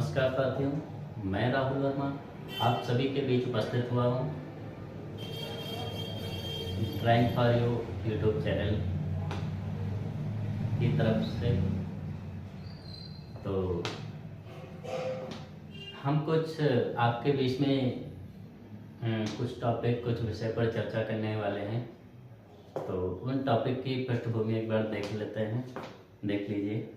नमस्कार साथियों, मैं राहुल वर्मा आप सभी के बीच उपस्थित हुआ हूँ drawing for you YouTube channel की तरफ से। तो हम कुछ आपके बीच में कुछ टॉपिक कुछ विषय पर चर्चा करने वाले हैं। तो उन टॉपिक की पृष्ठभूमि एक बार देख लेते हैं, देख लीजिए।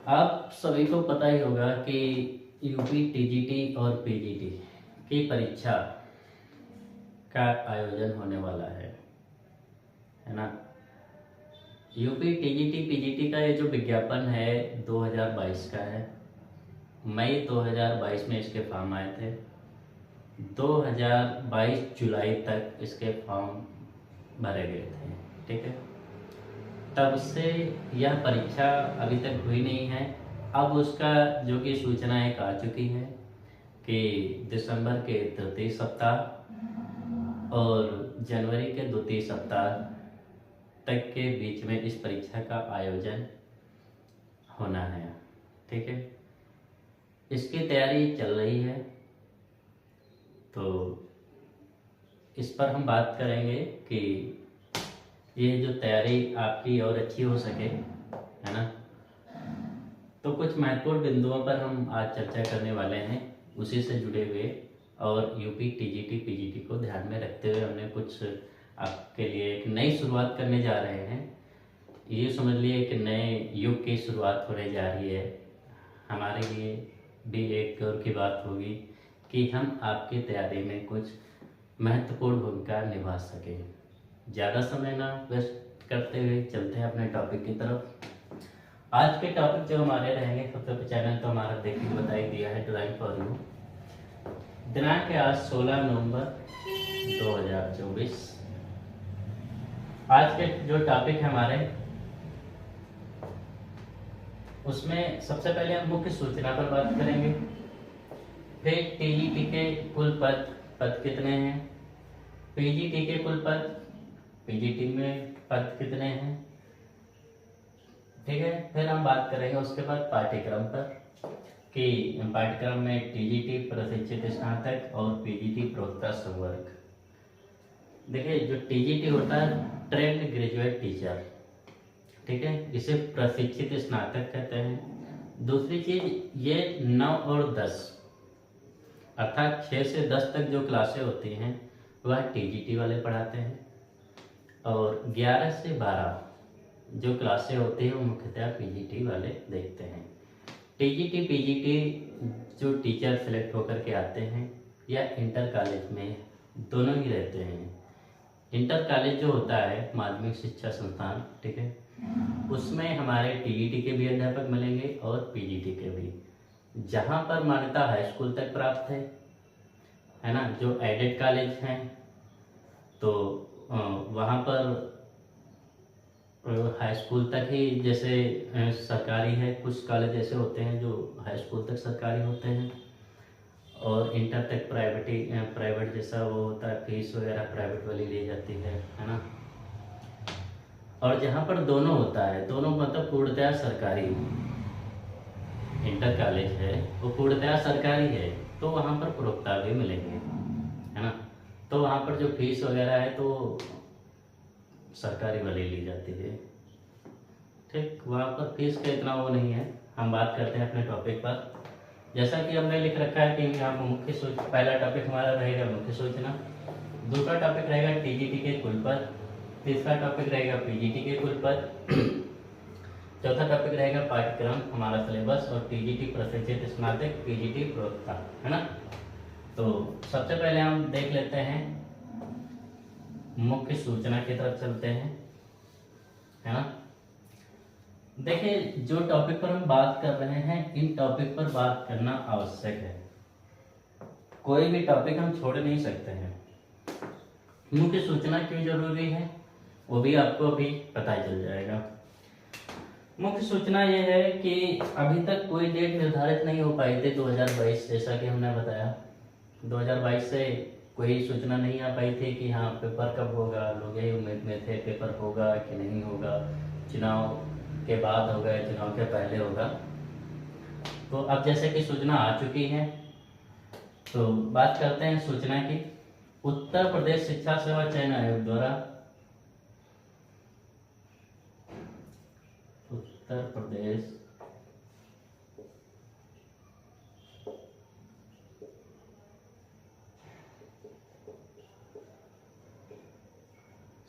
आप सभी को पता ही होगा कि यूपी टीजीटी और पीजीटी की परीक्षा का आयोजन होने वाला है ना। यूपी टीजीटी पीजीटी का ये जो विज्ञापन है 2022 का है। मई 2022 में इसके फॉर्म आए थे। 2022 जुलाई तक इसके फॉर्म भरे गए थे, ठीक है। तब से यह परीक्षा अभी तक हुई नहीं है। अब उसका जो कि सूचना एक आ चुकी है कि दिसंबर के तृतीय सप्ताह और जनवरी के द्वितीय सप्ताह तक के बीच में इस परीक्षा का आयोजन होना है, ठीक है। इसकी तैयारी चल रही है, तो इस पर हम बात करेंगे कि ये जो तैयारी आपकी और अच्छी हो सके, है ना। तो कुछ महत्वपूर्ण बिंदुओं पर हम आज चर्चा करने वाले हैं, उसी से जुड़े हुए। और यूपी टीजीटी पीजीटी को ध्यान में रखते हुए हमने कुछ आपके लिए एक नई शुरुआत करने जा रहे हैं। ये समझ लिए कि नए युग की शुरुआत होने जा रही है। हमारे लिए भी एक गौर की बात होगी कि हम आपकी तैयारी में कुछ महत्वपूर्ण भूमिका निभा सकें। ज़्यादा समय ना वेस्ट करते हुए चलते हैं अपने टॉपिक की तरफ। आज के टॉपिक जो हमारे रहेंगे, सबसे पहले चैनल तो हमारा देखिए बता ही दिया है, ड्राइंग फॉर यू। दिनांक है आज 16 नवंबर 2024। आज के जो टॉपिक है हमारे, उसमें सबसे पहले हम मुख्य सूचना पर बात करेंगे। फिर टीजीटी के कुल पद कितने हैं, पीजीटी के कुल पद, पीजीटी में पद कितने हैं, ठीक है। फिर हम बात करेंगे उसके बाद पाठ्यक्रम पर कि पाठ्यक्रम में टीजीटी प्रशिक्षित स्नातक और पीजीटी प्रोक्ता संवर्ग। देखिए, जो टीजीटी होता है ट्रेंड ग्रेजुएट टीचर, ठीक है, इसे प्रशिक्षित स्नातक कहते हैं। दूसरी चीज, ये 9 और 10 अर्थात 6 से 10 तक जो क्लासें होती हैं वह टीजीटी वाले पढ़ाते हैं, और 11 से 12 जो क्लासें होती हैं वो मुख्यतः पीजीटी वाले देखते हैं। टीजीटी पीजीटी जो टीचर सेलेक्ट होकर के आते हैं या इंटर कॉलेज में दोनों ही रहते हैं। इंटर कॉलेज जो होता है माध्यमिक शिक्षा संस्थान, ठीक है, उसमें हमारे टीजीटी के भी अध्यापक मिलेंगे और पीजीटी के भी। जहाँ पर मान्यता हाई स्कूल तक प्राप्त है ना, जो एडेड कॉलेज हैं, तो वहाँ पर हाई स्कूल तक ही, जैसे सरकारी है, कुछ कॉलेज ऐसे होते हैं जो हाई स्कूल तक सरकारी होते हैं और इंटर तक प्राइवेट जैसा वो होता है, फीस वगैरह प्राइवेट वाली ली जाती है ना। और जहाँ पर दोनों होता है, दोनों मतलब पूर्णतया सरकारी इंटर कॉलेज है, वो पूर्णतया सरकारी है, तो वहाँ पर प्रोक्ता भी मिलेंगे, है ना। तो वहाँ पर जो फीस वगैरह है तो सरकारी वाली ली जाती है, ठीक। वहाँ पर फीस का इतना वो नहीं है। हम बात करते हैं अपने टॉपिक पर। जैसा कि हमने लिख रखा है कि यहाँ पर मुख्य सूचना, पहला टॉपिक हमारा रहेगा मुख्य सूचना, दूसरा टॉपिक रहेगा टीजीटी के कुल पद, तीसरा टॉपिक रहेगा पीजीटी के कुल पद, चौथा टॉपिक रहेगा पाठ्यक्रम हमारा सिलेबस, और टीजीटी प्रशिक्षित स्नातक पीजीटी प्रोक्ता, है ना। तो सबसे पहले हम देख लेते हैं, मुख्य सूचना की तरफ चलते हैं, है ना। देखिए, जो टॉपिक पर हम बात कर रहे हैं, इन टॉपिक पर बात करना आवश्यक है। कोई भी टॉपिक हम छोड़ नहीं सकते हैं। मुख्य सूचना क्यों जरूरी है वो भी आपको अभी पता चल जाएगा। मुख्य सूचना यह है कि अभी तक कोई डेट निर्धारित नहीं हो पाई थी 2022, जैसा कि हमने बताया। 2022 से कोई सूचना नहीं आ पाई थी कि हाँ पेपर कब होगा। लोग यही उम्मीद में थे पेपर होगा कि नहीं होगा, चुनाव के बाद होगा या चुनाव के पहले होगा। तो अब जैसे कि सूचना आ चुकी है, तो बात करते हैं सूचना की। उत्तर प्रदेश शिक्षा सेवा चयन आयोग द्वारा उत्तर प्रदेश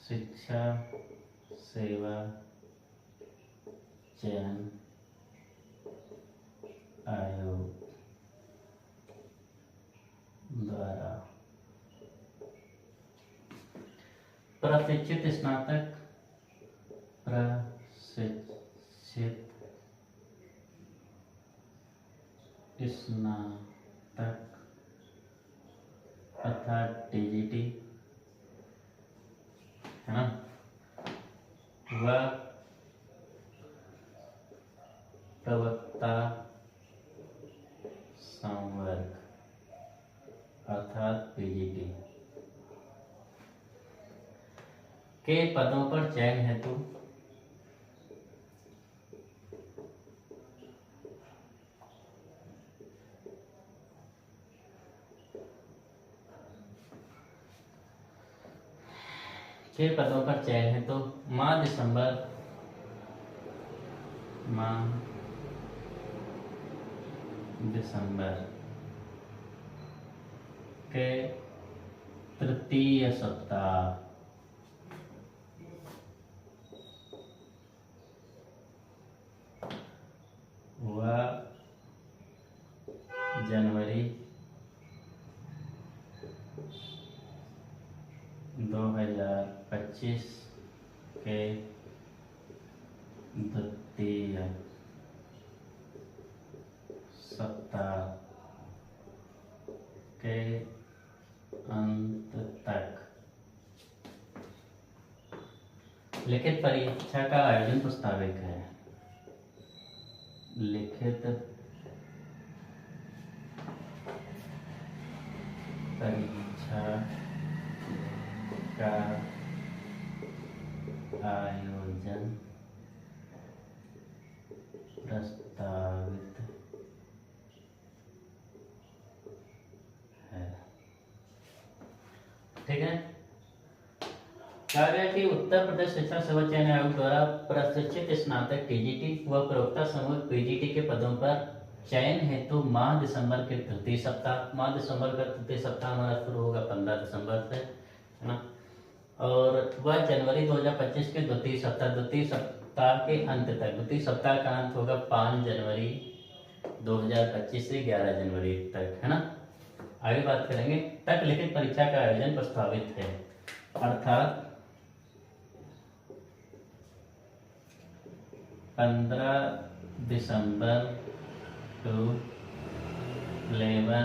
शिक्षा सेवा चयन आयोग द्वारा प्रशिक्षित स्नातक अर्थात टीजीटी है ना, व प्रवक्ता संवर्ग अर्थात पीजीटी के पदों पर चयन हेतु के पदों पर चयन हेतु माह दिसंबर के तृतीय सप्ताह व जनवरी 2025 के द्वितीय सप्ताह के अंत तक लिखित परीक्षा का आयोजन प्रस्तावित है। लिखित परीक्षा का आयोजन प्रस्तावित है। ठीक है, कहा गया कि उत्तर प्रदेश शिक्षा सेवा चयन आयोग द्वारा प्रशिक्षित स्नातक टीजीटी व प्रवक्ता समूह पीजीटी के पदों पर चयन हेतु माह दिसंबर के तृतीय सप्ताह, माह दिसंबर का तृतीय सप्ताह हमारा शुरू होगा 15 दिसंबर से, है ना, और वह जनवरी 2025 के द्वितीय सप्ताह के अंत तक, द्वितीय सप्ताह का अंत होगा 5 जनवरी 2025 से 11 जनवरी तक, है ना। आगे बात करेंगे, तक लिखित परीक्षा का आयोजन प्रस्तावित है, अर्थात 15 दिसंबर टू 11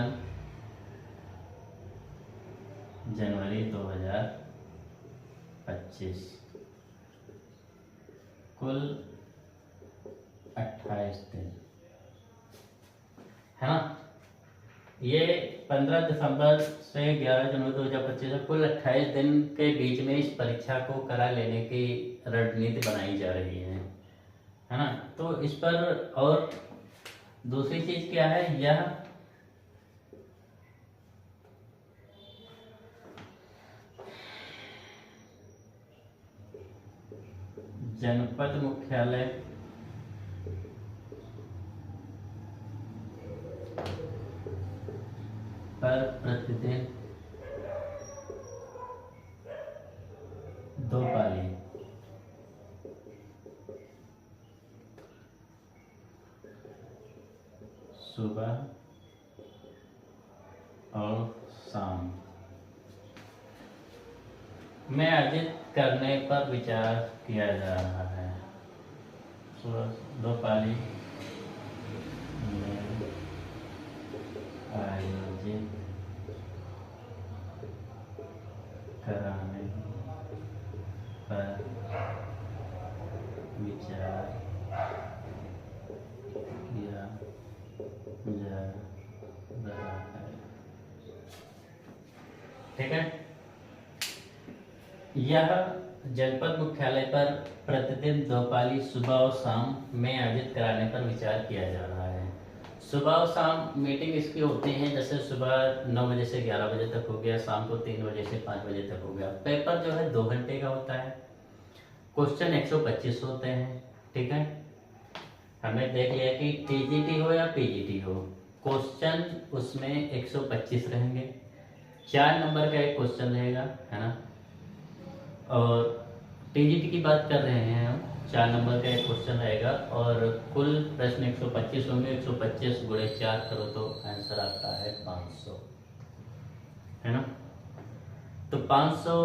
जनवरी 2025, कुल 28 दिन, है ना। ये 15 दिसंबर से 11 जनवरी 2025 कुल 28 दिन के बीच में इस परीक्षा को करा लेने की रणनीति बनाई जा रही है ना। तो इस पर और दूसरी चीज क्या है, यह जनपद मुख्यालय पर प्रतिदिन 2 पाली सुबह और शाम में आयोजित करने पर विचार किया जा रहा है। सुबह 2 पाली में आयोजित कराने पर विचार किया जा रहा है। ठीक है, यह जनपद मुख्यालय पर प्रतिदिन 2 पाली सुबह और शाम में आयोजित कराने पर विचार किया जा रहा है। सुबह और शाम मीटिंग इसकी होती हैं, जैसे सुबह 9 बजे से 11 बजे तक हो गया, शाम को 3 बजे से 5 बजे तक हो गया। पेपर जो है 2 घंटे का होता है, क्वेश्चन 125 होते हैं। ठीक है, हमने देख लिया कि टीजीटी हो या पीजीटी हो, क्वेश्चन उसमें 125 रहेंगे। 4 नंबर का एक क्वेश्चन रहेगा, है ना। और टीजीटी की बात कर रहे हैं हम, 4 नंबर का एक क्वेश्चन रहेगा और कुल प्रश्न 125 होंगे। 125 गुणे 4 करो तो आंसर आता है 500, है ना। तो 500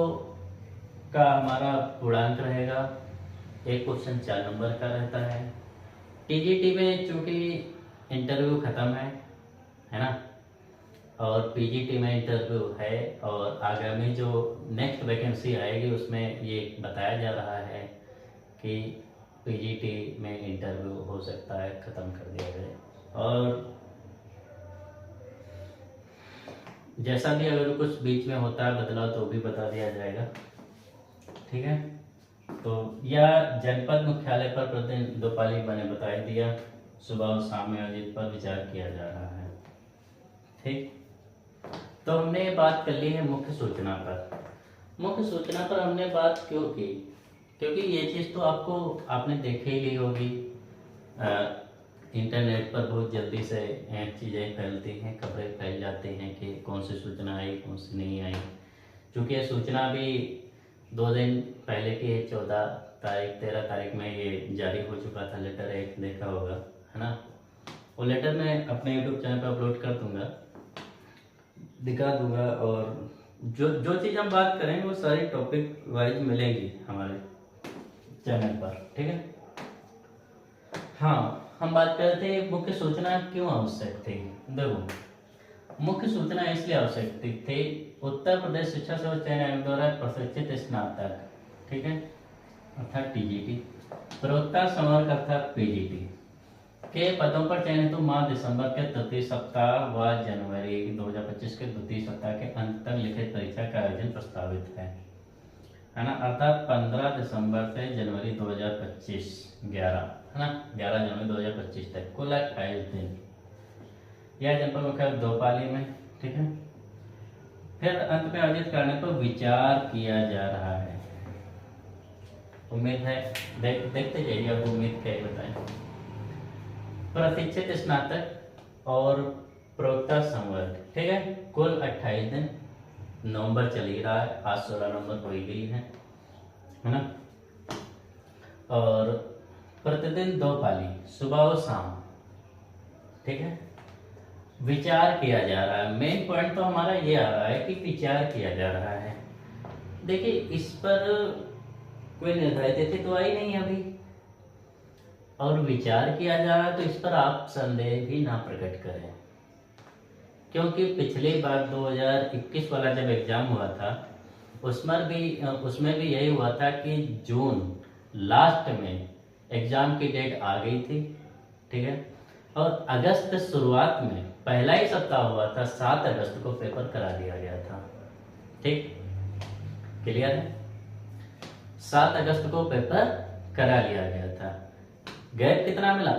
का हमारा पूर्णांक रहेगा। एक क्वेश्चन 4 नंबर का रहता है। टीजीटी में चूंकि इंटरव्यू खत्म है ना, और पीजीटी में इंटरव्यू है, और आगामी जो नेक्स्ट वैकेंसी आएगी उसमें ये बताया जा रहा है कि पीजीटी में इंटरव्यू हो सकता है ख़त्म कर दिया जाए, और जैसा भी अगर कुछ बीच में होता है बदलाव तो भी बता दिया जाएगा। ठीक है, तो यह जनपद मुख्यालय पर प्रतिदिन 2 पाली मैंने बता दिया, सुबह और शाम में आयोजित पर विचार किया जा रहा है। ठीक, तो हमने बात कर ली है मुख्य सूचना पर। मुख्य सूचना पर हमने बात क्यों की, क्योंकि ये चीज़ तो आपने देख ही ली होगी। इंटरनेट पर बहुत जल्दी से चीज़ें फैलती हैं, खबरें फैल जाती हैं कि कौन सी सूचना आई कौन सी नहीं आई। क्योंकि ये सूचना भी 2 दिन पहले की है, 14 तारीख 13 तारीख में ये जारी हो चुका था लेटर, एक देखा होगा, है ना। वो लेटर मैं अपने यूट्यूब चैनल पर अपलोड कर दूंगा, दिखा दूंगा, और जो जो चीज़ हम बात करेंगे वो सारी टॉपिक वाइज मिलेंगी हमारे चैनल पर। ठीक है, हाँ, हम बात करते हैं मुख्य सूचना क्यों आवश्यक थी। देखो, मुख्य सूचना इसलिए आवश्यक थी, उत्तर प्रदेश शिक्षा सेवा चयन आयोग द्वारा प्रशिक्षित स्नातक, ठीक है, अर्थात टीजीटी, प्रवक्ता संवर्ग अर्थात पीजीटी के पदों पर चयन हेतु माह दिसंबर के तृतीय सप्ताह व जनवरी 2025 के द्वितीय सप्ताह के अंत तक लिखित परीक्षा का आयोजन प्रस्तावित है ना। अर्थात 15 दिसंबर से जनवरी 2025 11, है ना, 11 जनवरी 2025 तक कुल 28 दिन यह जनपद मुख्यालय 2 पाली में। ठीक है, फिर अंत में आयोजित करने पर विचार किया जा रहा है। उम्मीद है देखते जाइए, अब उम्मीद क्या बताएं। प्रशिक्षित स्नातक और प्रवक्ता संवर्ग, ठीक है, कुल 28 दिन, नवंबर चल ही रहा है, आज 16 नवंबर हो ही गई है ना। और प्रतिदिन 2 पाली सुबह और शाम, ठीक है, विचार किया जा रहा है। मेन पॉइंट तो हमारा ये आ रहा है कि विचार किया जा रहा है। देखिए, इस पर कोई निर्धारित तिथि तो आई नहीं अभी, और विचार किया जा रहा है, तो इस पर आप संदेह भी ना प्रकट करें, क्योंकि पिछली बार 2021 वाला जब एग्जाम हुआ था उसमें भी यही हुआ था कि जून लास्ट में एग्जाम की डेट आ गई थी। ठीक है, और अगस्त शुरुआत में पहला ही सप्ताह हुआ था, 7 अगस्त को पेपर करा दिया गया था। ठीक, क्लियर है, 7 अगस्त को पेपर करा लिया गया था। गैप कितना मिला,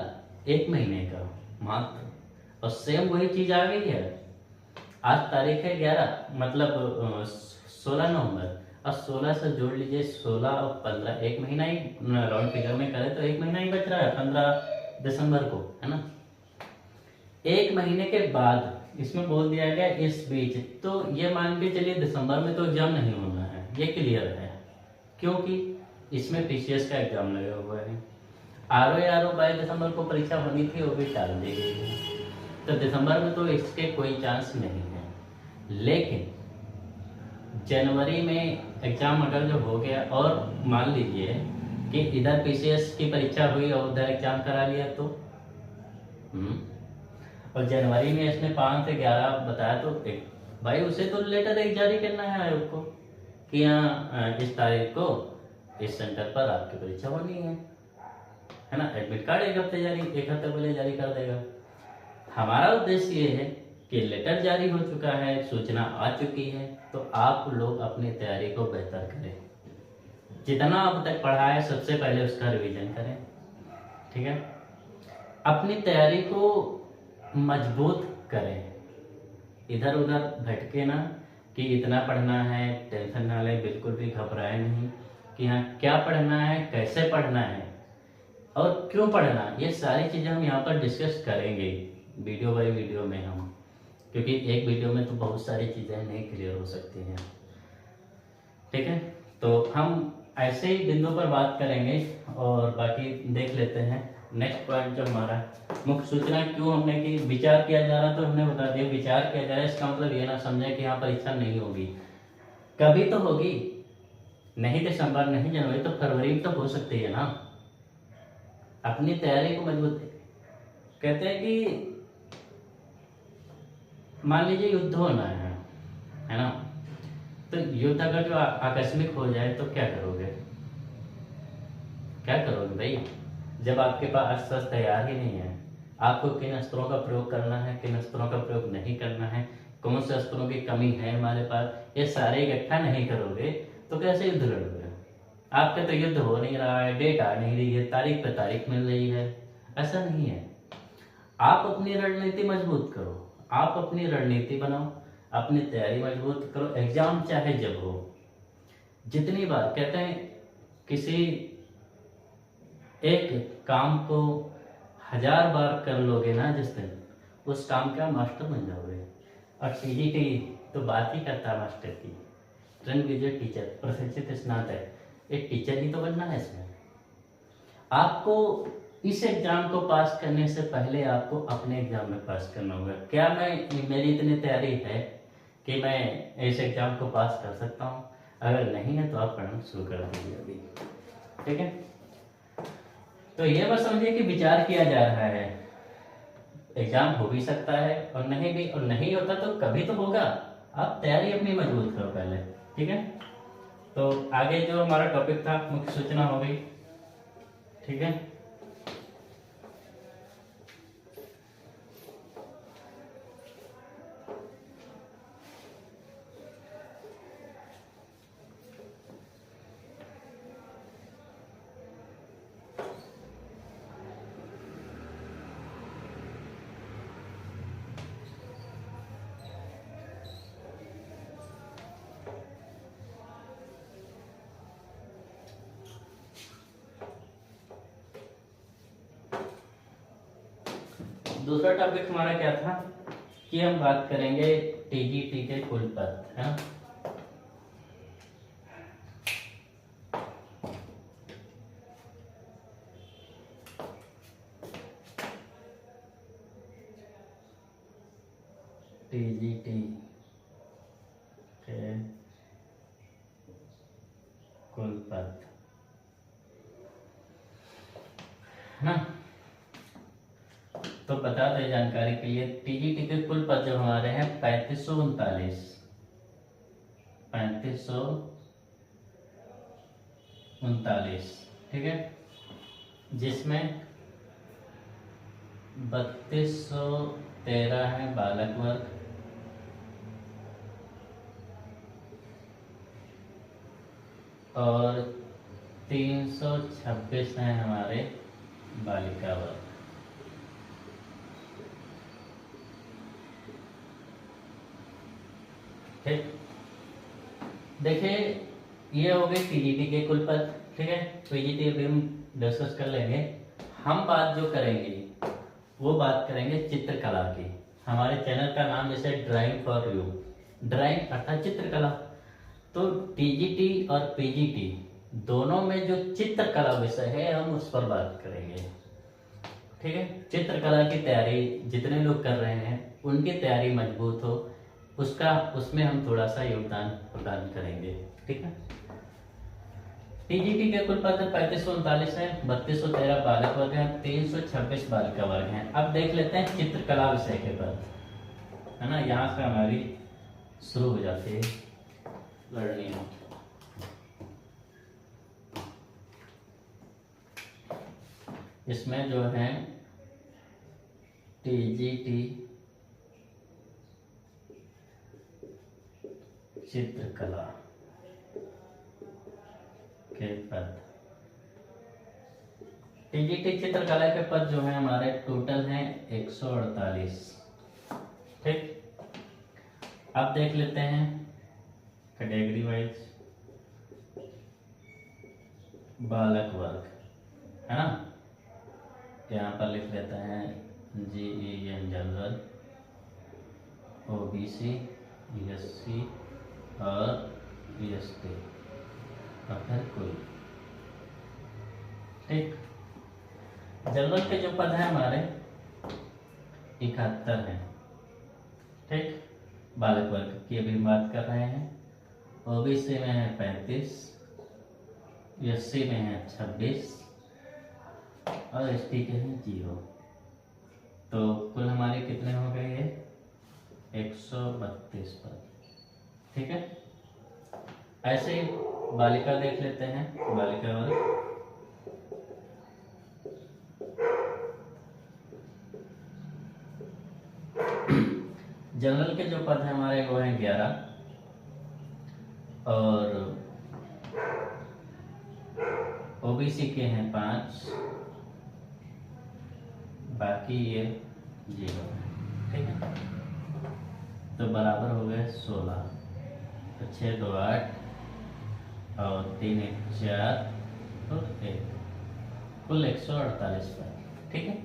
1 महीने का मात्र, और सेम वही चीज आ गई है। आज तारीख है 11, मतलब 16 नवंबर, और 16 से जोड़ लीजिए 16 और 15, 1 महीना ही राउंड फिगर में करें तो 1 महीना ही बच रहा है, 15 दिसंबर को, है ना। 1 महीने के बाद इसमें बोल दिया गया इस बीच, तो ये मान के चलिए दिसंबर में तो एग्जाम नहीं होना है, ये क्लियर है, क्योंकि इसमें पीसीएस का एग्जाम लगा हुआ है। आरओ 22 दिसंबर को परीक्षा होनी थी, वो भी टाल दी गई है, तो दिसंबर में तो इसके कोई चांस नहीं है। लेकिन जनवरी में एग्जाम अगर जो हो गया, और मान लीजिए कि इधर पीसीएस की परीक्षा हुई और उधर एग्जाम करा लिया, तो और जनवरी में इसने 5 से 11 बताया, तो भाई उसे तो लेटर एक जारी करना है आयोग को कि यहाँ इस तारीख को इस सेंटर पर आपकी परीक्षा होनी है ना। एडमिट कार्ड एक हफ्ते पहले जारी कर देगा। हमारा उद्देश्य ये है कि लेटर जारी हो चुका है, सूचना आ चुकी है, तो आप लोग अपनी तैयारी को बेहतर करें। जितना अब तक पढ़ा है सबसे पहले उसका रिवीजन करें, ठीक है। अपनी तैयारी को मजबूत करें, इधर उधर भटके ना कि इतना पढ़ना है, टेंशन ना ले, बिल्कुल भी घबराए नहीं कि हाँ क्या पढ़ना है, कैसे पढ़ना है और क्यों पढ़ना। ये सारी चीज़ें हम यहाँ पर डिस्कस करेंगे वीडियो बाय वीडियो में हम, क्योंकि एक वीडियो में तो बहुत सारी चीज़ें नहीं क्लियर हो सकती हैं, ठीक है। तो हम ऐसे ही बिंदु पर बात करेंगे और बाकी देख लेते हैं। नेक्स्ट पॉइंट जो हमारा मुख्य सूचना क्यों हमने कि विचार किया जा रहा, तो हमने बता दिया विचार किया जा रहा है, इसका मतलब ये ना समझे कि यहाँ परीक्षा नहीं होगी, कभी तो होगी, नहीं दिसंबर नहीं जनवरी तो फरवरी में तो हो सकती है ना। अपनी तैयारी को मजबूत कहते हैं कि मान लीजिए युद्ध होना है ना, तो युद्ध अगर जो आकस्मिक हो जाए तो क्या करोगे, क्या करोगे भाई, जब आपके पास अस्त्र तैयार ही नहीं है, आपको किन अस्त्रों का प्रयोग करना है, किन अस्त्रों का प्रयोग नहीं करना है, कौन से अस्त्रों की कमी है हमारे पास, ये सारे इकट्ठा नहीं करोगे तो कैसे युद्ध लड़ोगे। आपका तो युद्ध हो नहीं रहा है, डेट आ नहीं रही है, तारीख पे तारीख मिल रही है, ऐसा नहीं है। आप अपनी रणनीति मजबूत करो, आप अपनी रणनीति बनाओ, अपनी तैयारी मजबूत करो, एग्जाम चाहे जब हो। जितनी बार कहते हैं किसी एक काम को 1000 बार कर लोगे ना जिस दिन, उस काम का मास्टर बन जाओगे। और टीजीटी तो बात ही करता है मास्टर की, ट्रेंड ग्रेजुएट टीचर, प्रशिक्षित स्नातक, एक टीचर ही तो बनना है इसमें। आपको इस एग्जाम को पास करने से पहले आपको अपने एग्जाम में पास करना होगा। क्या मेरी इतनी तैयारी है कि मैं इस एग्जाम को पास कर सकता हूँ? अगर नहीं है तो आप पढ़ना शुरू कर दीजिए अभी, ठीक है। तो ये बस समझिए कि विचार किया जा रहा है, एग्जाम हो भी सकता है और नहीं भी, और नहीं होता तो कभी तो होगा। आप तैयारी अपनी मजबूत करो पहले, ठीक है। तो आगे जो हमारा टॉपिक था मुख्य सूचना हो गई, ठीक है। दूसरा टॉपिक हमारा क्या था कि हम बात करेंगे टीजीटी के कुल पद, है ना। टीजीटी के कुल पद, है ना। तो बता दें जानकारी के लिए, टीजीटी के कुल पद जो हमारे हैं 3539, ठीक है, जिसमें 3213 है बालक वर्ग और 326 है हमारे बालिका वर्ग। ठीक, देखिए ये हो गए टीजीटी के कुल पद, ठीक है। पीजीटी अभी हम डिस्कस कर लेंगे। हम बात जो करेंगे वो बात करेंगे चित्रकला की। हमारे चैनल का नाम जैसे ड्राइंग फॉर यू, ड्राइंग अर्थात चित्रकला। तो टीजीटी और पीजीटी दोनों में जो चित्रकला विषय है हम उस पर बात करेंगे, ठीक है। चित्रकला की तैयारी जितने लोग कर रहे हैं उनकी तैयारी मजबूत हो, उसमें हम थोड़ा सा योगदान प्रदान करेंगे, ठीक है। टीजीटी के कुल पद 3539 है, 3213 बालक वर्ग है, 326 बालिका वर्ग है। अब देख लेते हैं चित्रकला विषय के पद, है ना। यहाँ से हमारी शुरू हो जाती है लड़नी। इसमें जो है टीजीटी चित्रकला, के पद। टीजीटी चित्रकला के पद जो है हमारे टोटल हैं 148। ठीक, अब देख लेते हैं कैटेगरी वाइज। बालक वर्ग है ना, यहाँ पर लिख लेते हैं GEN जनरल, OBC, SC और ST और फिर कोई। ठीक, जनरल के जो पद हैं हमारे 71 हैं। ठीक, बालक वर्ग की अभी बात कर रहे हैं। OBC में है 35, SC में है 26 और ST के हैं 0। तो कुल हमारे कितने हो गए ये 132 पद। ठीक है, ऐसे ही बालिका देख लेते हैं। बालिका वर्ग जनरल के जो पद हैं हमारे वो हैं 11 और OBC के हैं 5, बाकी ये 0 है। ठीक है, तो बराबर हो गए 16। तो 6 2 8 और 3 1 4 और 1, कुल 148 पद। ठीक है,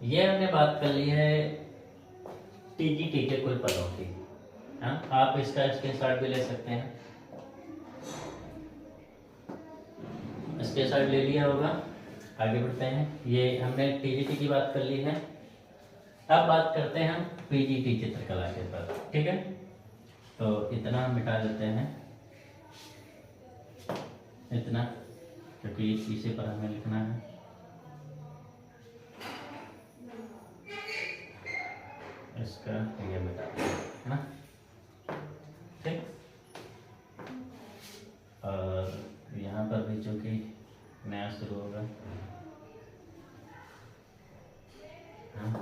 ये हमने बात कर ली है टीजीटी के कुल पदों की। हाँ, आप इसका स्क्रीनशॉट भी ले सकते हैं। स्क्रीनशॉट ले लिया होगा। आगे बढ़ते हैं। ये हमने टीजीटी की बात कर ली है। अब बात करते हैं हम पीजीटी चित्रकला के पद। ठीक है, तो इतना हम मिटा देते हैं, इतना, क्योंकि इसी पर हमें लिखना है। इसका ये मिटा है ना। ठीक, और यहाँ पर भी चूंकि नया शुरू होगा। हाँ,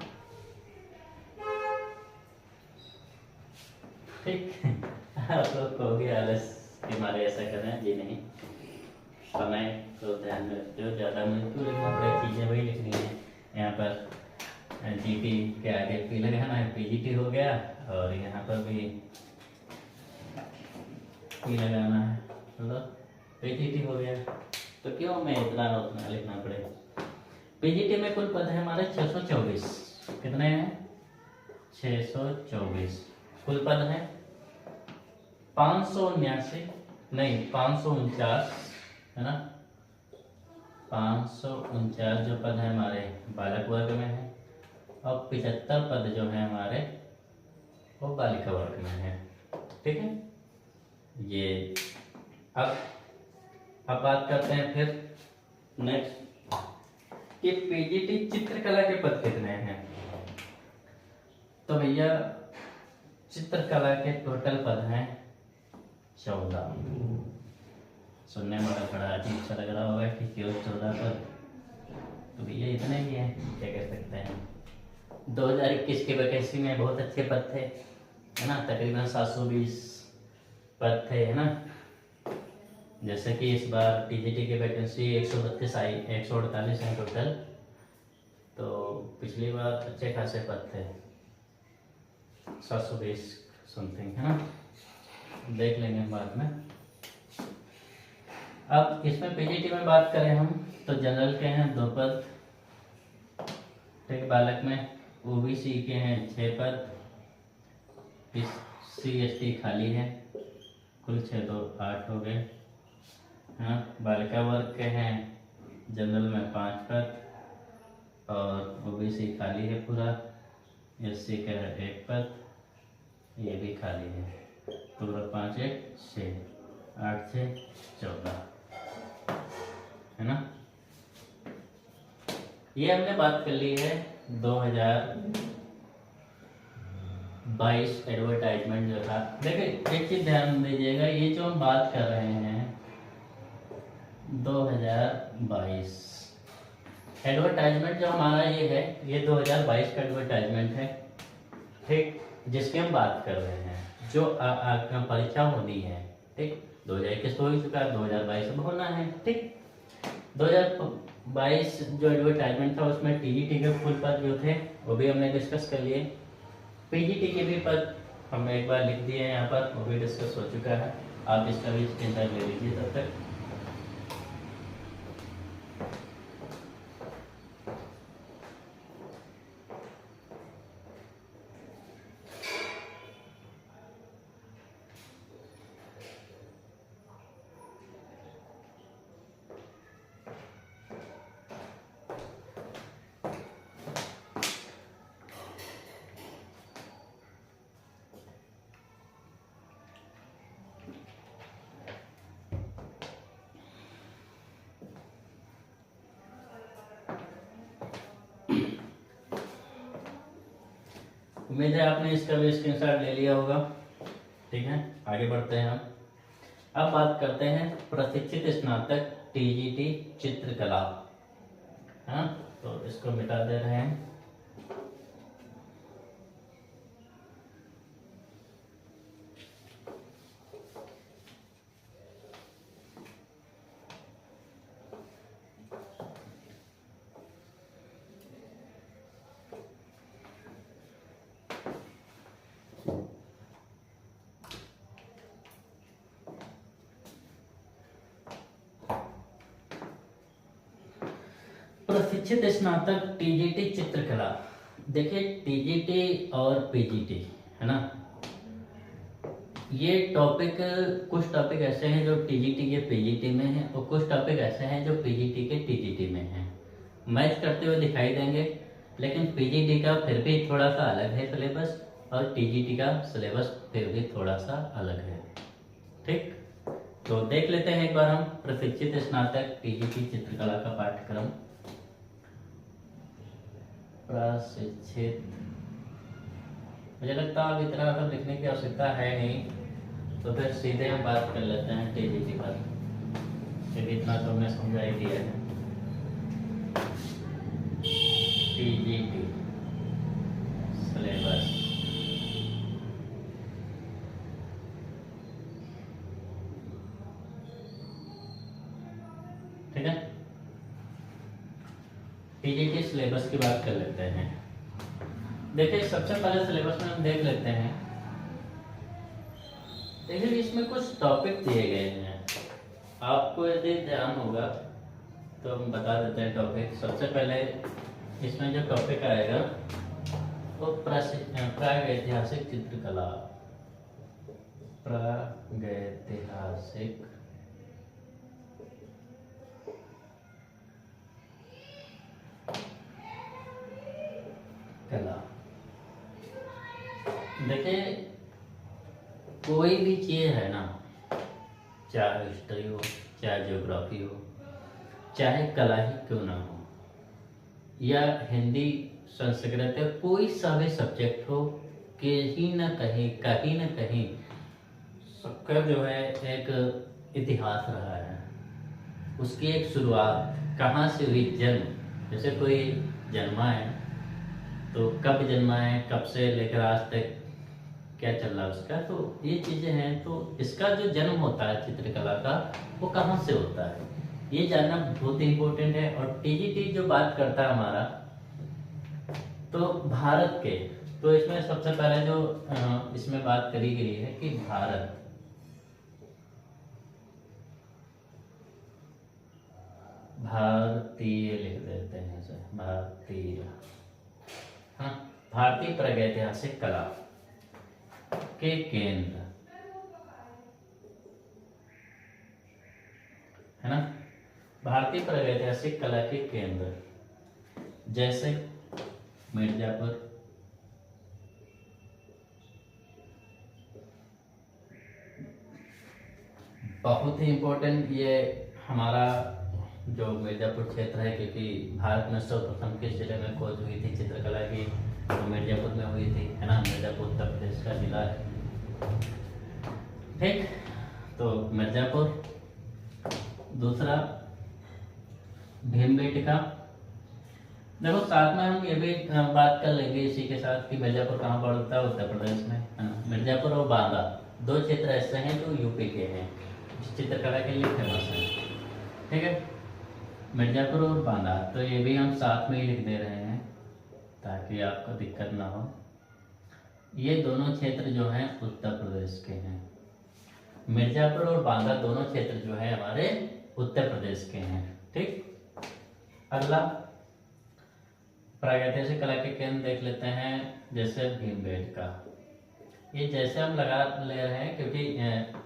ठीक आप लोग को भी आलस कि हमारे ऐसा कर रहे हैं जी नहीं, समय को ध्यान में रखते हो। ज़्यादा मुझे क्यों लिखना पड़े, चीज़ें वही लिखनी है। यहाँ पर जीटी के आगे पी लगाना है, पीजीटी हो गया, और यहाँ पर भी पी लगाना है, मतलब पीजीटी हो गया। तो क्यों मैं इतना उतना लिखना पड़े। पीजीटी में कुल पद है हमारे 624। कितने हैं 624 कुल पद हैं। 579 नहीं 549 है ना, 549 जो पद है हमारे बालक वर्ग में है और 75 पद जो है हमारे वो बालिका वर्ग में है। ठीक है, ये अब बात करते हैं फिर नेक्स्ट कि पीजीटी चित्रकला के पद कितने हैं। तो भैया चित्रकला के टोटल पद हैं 14। सुनने में बड़ा अजीब सा लग रहा होगा कि क्यों 14 पद, तो भैया इतने ही हैं, क्या कह सकते हैं। 2021 की वैकेंसी में बहुत अच्छे पद थे, है ना, तकरीबन 720 पद थे, है ना। जैसे कि इस बार टीजीटी की वैकेंसी 132 आई, 148 हैं टोटल। तो पिछली बार अच्छे खासे पद थे, 720 समथिंग, है ना, देख लेंगे बाद में। अब इसमें पीजीटी में बात करें हम तो जनरल के हैं 2 पद। ठीक, बालक में ओबीसी के हैं 6 पद, CST खाली है, कुल 6 2 8 हो गए। हाँ, बालिका वर्ग के हैं जनरल में 5 पद और ओबीसी खाली है पूरा, SC का है 1 पद, ये भी खाली है। तो 5 1 6 8 6 14 है ना। ये हमने बात कर ली है 2022 एडवर्टाइजमेंट जो था। देखिए एक चीज ध्यान दीजिएगा, ये जो हम बात कर रहे हैं 2022 एडवर्टाइजमेंट जो हमारा ये है, ये 2022 का एडवर्टाइजमेंट है। ठीक, जिसकी हम बात कर रहे हैं, जो परीक्षा होनी है। ठीक, 2021 हो ही चुका है, 2022 में होना है। ठीक, 2022 जो एडवर्टाइजमेंट था उसमें टीजीटी के फुल पद जो थे वो भी हमने डिस्कस कर लिए। पीजीटी के भी पद हमने एक बार लिख दिए हैं यहाँ पर, वो भी डिस्कस हो चुका है। आप इसका भी स्क्रीनशॉट ले लीजिए तब तक। उम्मीद है आपने इसका भी स्क्रीनशॉट ले लिया होगा। ठीक है, आगे बढ़ते हैं हम। अब बात करते हैं प्रशिक्षित स्नातक टीजीटी चित्रकला। हाँ, तो इसको मिटा दे रहे हैं। प्रशिक्षित स्नातक टीजीटी चित्रकला। देखिए, टीजीटी और पीजीटी है ना, ये टॉपिक, कुछ टॉपिक ऐसे हैं जो टीजीटी के पीजीटी में हैं और कुछ टॉपिक ऐसे हैं जो पीजीटी के टीजीटी में हैं। मैच करते हुए दिखाई देंगे, लेकिन पीजीटी का फिर भी थोड़ा सा अलग है सिलेबस और टीजीटी का सिलेबस फिर भी थोड़ा सा अलग है। ठीक, तो देख लेते हैं एक बार हम प्रशिक्षित स्नातक टीजीटी चित्रकला का पाठ्यक्रम। प्रशिक्षित, मुझे लगता है अब इतना सब लिखने की आवश्यकता है नहीं, तो फिर सीधे हम बात कर लेते हैं टीजीटी पर, क्योंकि इतना तो हमने समझा ही दिया है। टीजीटी सिलेबस, ठीक है, टीजीटी सिलेबस की बात कर लेते हैं। देखिए, सबसे पहले सिलेबस में हम देख लेते हैं। देखिए, इसमें कुछ टॉपिक दिए गए हैं, आपको यदि ध्यान होगा तो हम बता देते हैं टॉपिक। सबसे पहले इसमें जो टॉपिक आएगा वो प्रागैतिहासिक चित्रकला। प्रागैतिहासिक कला। देखिए, कोई भी चीज है ना, चाहे हिस्ट्री हो, चाहे ज्योग्राफी हो, चाहे कला ही क्यों ना हो, या हिंदी, संस्कृत, या कोई सा भी सब्जेक्ट हो, कहीं न कहीं सबका जो है एक इतिहास रहा है। उसकी एक शुरुआत कहाँ से हुई, जन्म, जैसे कोई जन्मा है तो कब जन्मा है, कब से लेकर आज तक क्या चल रहा है उसका, तो ये चीजें हैं। तो इसका जो जन्म होता है चित्रकला का, वो कहाँ से होता है, ये जानना बहुत इम्पोर्टेंट है। और टीजीटी जो बात करता है हमारा, तो भारत के, तो इसमें सबसे पहले जो इसमें बात करी गई है कि भारतीय लिख देते हैं सर, भारतीय, हाँ, भारतीय प्रागैतिहासिक कला के केंद्र, है ना, भारतीय प्रागैतिहासिक कला के केंद्र जैसे मिर्जापुर, बहुत ही इम्पोर्टेंट ये हमारा जो मिर्जापुर क्षेत्र है, क्योंकि भारत में सर्वप्रथम किस जिले में खोज हुई थी चित्रकला की, तो मिर्जापुर में हुई थी, है ना। मिर्जापुर उत्तर प्रदेश का जिला है। ठीक, तो मिर्जापुर। दूसरा भीमबेटका। देखो, साथ में हम ये भी बात कर लेंगे इसी के साथ कि मिर्जापुर कहाँ पड़ता है, उत्तर प्रदेश में, है ना। मिर्जापुर और बांदा दो क्षेत्र ऐसे हैं जो यूपी के हैं। इस चित्रकला के लिए फेमस है। ठीक है, मिर्जापुर और बांदा, तो ये भी हम साथ में ही लिख दे रहे हैं ताकि आपको दिक्कत ना हो। ये दोनों क्षेत्र जो हैं उत्तर प्रदेश के हैं। मिर्जापुर और बांदा दोनों क्षेत्र जो है हमारे उत्तर प्रदेश के हैं। ठीक, अगला प्रागैतिहासिक कला के केंद्र देख लेते हैं, जैसे भीमबेटका। ये जैसे हम लगा ले रहे हैं क्योंकि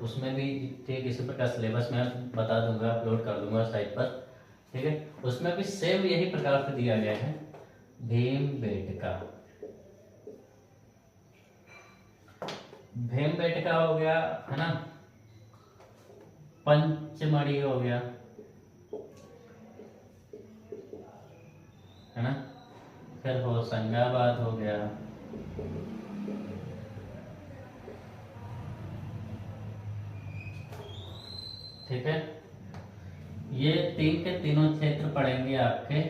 उसमें भी ठीक इसी प्रकार सिलेबस में बता दूंगा, अपलोड कर दूंगा साइट पर। ठीक है, उसमें भी सेम यही प्रकार से दिया गया है, भीमबेटका। भीमबेटका हो गया है ना, पंचमढ़ी हो गया है ना, फिर होशंगाबाद हो गया, ठीक है। ये तीन के तीनों क्षेत्र पड़ेंगे आपके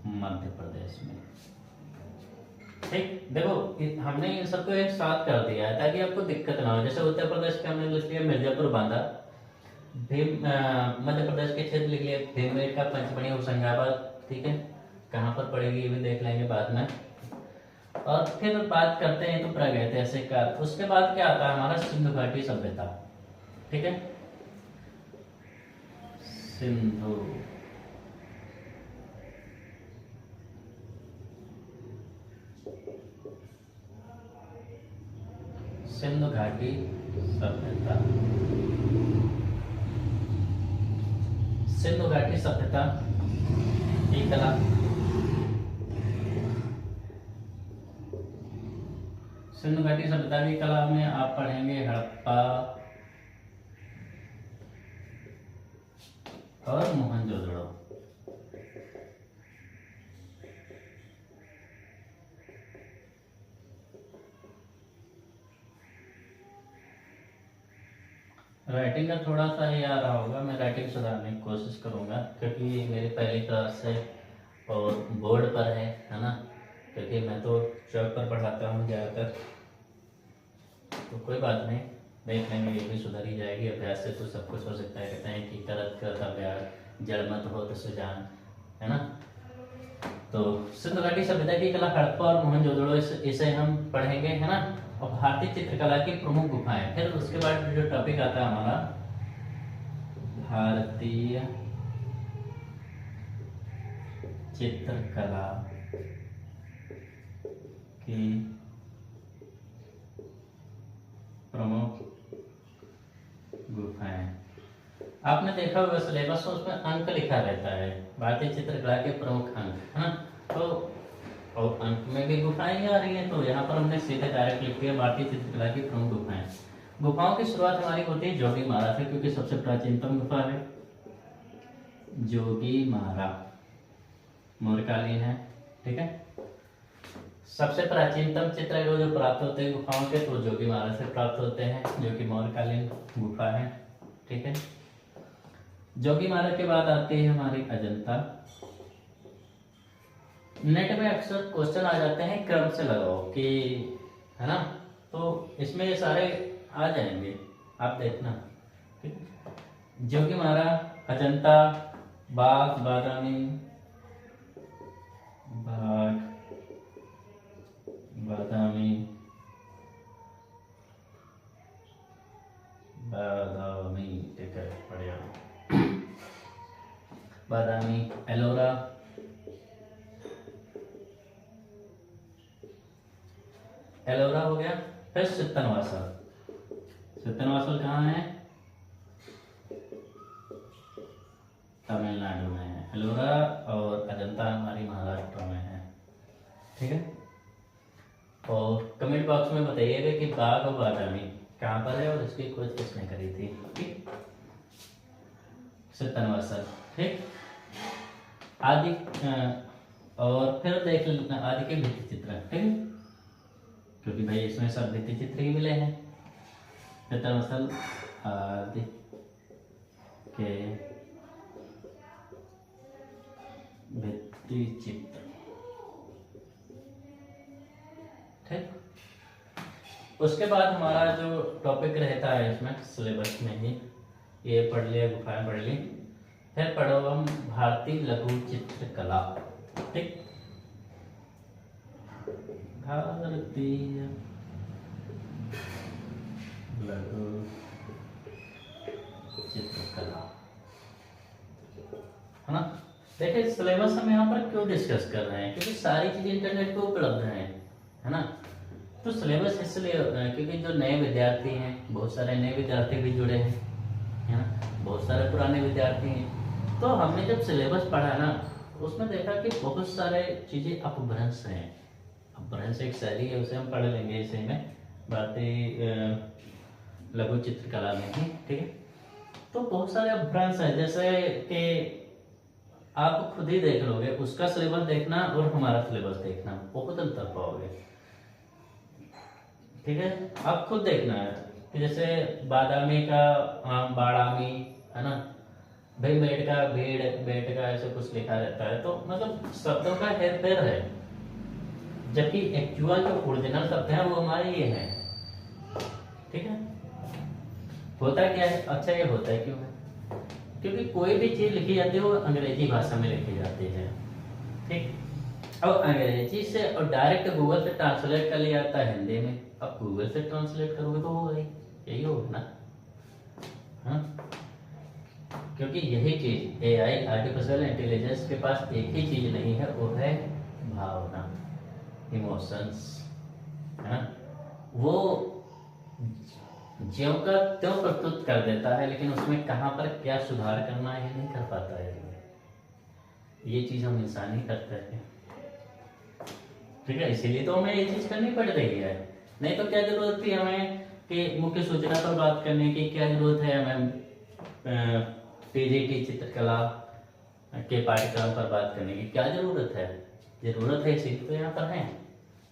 मध्य प्रदेश में। ठीक, देखो हमने इन सबको एक साथ कर दिया है ताकि आपको दिक्कत ना हो। जैसे उत्तर प्रदेश के हमने लिख लिया मिर्जापुर बांदा, मध्य प्रदेश के क्षेत्र लिख लिए भीमबेटका, पंचमढ़ी, होशंगाबाद। ठीक है, कहाँ पर पड़ेगी ये भी देख लेंगे बाद में। और फिर बात करते हैं तो प्रागैतिहासिक काल, उसके बाद क्या आता है हमारा सिंधु घाटी सभ्यता। ठीक है, सिंधु सिंधु घाटी सभ्यता, सिंधु घाटी सभ्यता की कला। सिंधु घाटी सभ्यता की कला में आप पढ़ेंगे हड़प्पा और मोहनजोदड़ो। राइटिंग का थोड़ा सा ही आ रहा होगा, मैं राइटिंग सुधारने की कोशिश करूंगा क्योंकि मेरी पहली क्लास है और बोर्ड पर है ना, क्योंकि मैं तो चौक पर पढ़ाता हूँ ज़्यादातर। तो कोई बात नहीं, देख लेंगे, ये भी सुधर ही जाएगी। अभ्यास से तो सब कुछ हो सकता है। कहते हैं कि करत करत अभ्यास जड़ मत हो तो सुजान, है ना। तो सिंधु घाटी सभ्यता की कला, हड़प्पा और मोहनजोदड़ो, इसे हम पढ़ेंगे, है ना। और भारतीय चित्रकला की प्रमुख गुफाएं, फिर उसके बाद जो टॉपिक आता है हमारा भारतीय चित्रकला की प्रमुख गुफाएं। आपने देखा होगा सिलेबस में उसमें अंक लिखा रहता है, भारतीय चित्रकला के प्रमुख अंक, है ना। तो और अंक में भी गुफाएं आ रही हैं, तो यहाँ पर हमने सीधे डायरेक्ट लिख दिया भारतीय चित्रकला की प्रमुख गुफाएं। गुफाओं की शुरुआत हमारी होती है जोगीमारा से, क्योंकि सबसे प्राचीनतम गुफा है जोगीमारा, मौर्यकालीन है। ठीक है, सबसे प्राचीनतम चित्र जो प्राप्त होते हैं गुफाओं के, तो जोगीमारा से प्राप्त होते हैं, जो कि मौर्यकालीन गुफा है। ठीक है, जोगीमारा के बाद आती है हमारी अजंता। नेट में अक्सर क्वेश्चन आ जाते हैं क्रम से लगाओ कि, है ना, तो इसमें ये सारे आ जाएंगे, आप देखना। ठीक, जोगीमारा, अजंता, बाघ बादामी, बाघ बादामी, बादामी, ठीक है, बढ़िया। बादामी, एलोरा, एलोरा हो गया। फिर सित्तनवासल, सित्तनवासल कहाँ है, तमिलनाडु में है। एलोरा और अजंता हमारी महाराष्ट्र में है। ठीक है, और कमेंट बॉक्स में बताइएगा कि बाघ और बादामी कहाँ पर है और इसकी खोज किसने करी थी। ठीक, सित्तनवासल। ठीक, आदि, और फिर देख लेना आदि के भित्ति चित्र। ठीक, क्योंकि भाई इसमें सब भित्ति चित्र ही मिले हैं। सित्तनवासल आदि के भित्ति चित्र। ठीक, उसके बाद हमारा जो टॉपिक रहता है इसमें सिलेबस में ही ये पढ़ लिया, गुफाएं पढ़ ली। फिर पढ़ो हम भारतीय लघु चित्रकला। ठीक, भारतीय लघु चित्रकला, है ना। देखिए सिलेबस हम यहाँ पर क्यों डिस्कस कर रहे हैं, क्योंकि सारी चीजें इंटरनेट पे उपलब्ध हैं, है ना। तो सिलेबस इसलिए क्योंकि जो नए विद्यार्थी हैं, बहुत सारे नए विद्यार्थी भी जुड़े हैं, है ना, बहुत सारे पुराने विद्यार्थी हैं। तो हमने जब सिलेबस पढ़ा ना, उसमें देखा कि बहुत सारे चीजें अपभ्रंश हैं। अपभ्रंश एक शैली है, उसे हम पढ़ लेंगे इसे में भारतीय लघु चित्रकला में ही। ठीक है, तो बहुत सारे अपभ्रंश हैं, जैसे कि आप खुद ही देख लोगे, उसका सिलेबस देखना और हमारा सिलेबस देखना, बहुत अंतर पाओगे। ठीक है, आप खुद देखना है कि जैसे बादामी का बादामी, है ना, भाई बेट का भेड़, बेट का ऐसे कुछ लिखा रहता है, तो मतलब शब्दों का हेर फेर है, जबकि एक्चुअल जो ओरिजिनल शब्द है वो हमारे ये हैं। ठीक है, होता क्या है, अच्छा ये होता है क्यों है, क्योंकि कोई भी चीज लिखी जाती है वो अंग्रेजी भाषा में लिखी जाती है। ठीक, अब अंग्रेजी से और डायरेक्ट गूगल से ट्रांसलेट कर लिया जाता है हिंदी में। अब गूगल से ट्रांसलेट करोगे तो होगा ही, यही होगा ना। हाँ, क्योंकि यही चीज एआई आर्टिफिशियल इंटेलिजेंस के पास एक ही चीज नहीं है, वो है भावना, इमोशंस, है ना। वो ज्यों का त्यों प्रस्तुत कर देता है, लेकिन उसमें कहाँ पर क्या सुधार करना है ये नहीं कर पाता है। ये चीज हम इंसान ही करते हैं। ठीक है, इसीलिए तो हमें ये चीज करनी पड़ रही है, नहीं तो क्या जरूरत थी हमें कि मुख्य सूचना पर बात करने की, क्या जरूरत है हमें पीजीटी चित्रकला के पाठ्यक्रम पर बात करने की, क्या जरूरत है। जरूरत है, इसीलिए तो यहाँ पर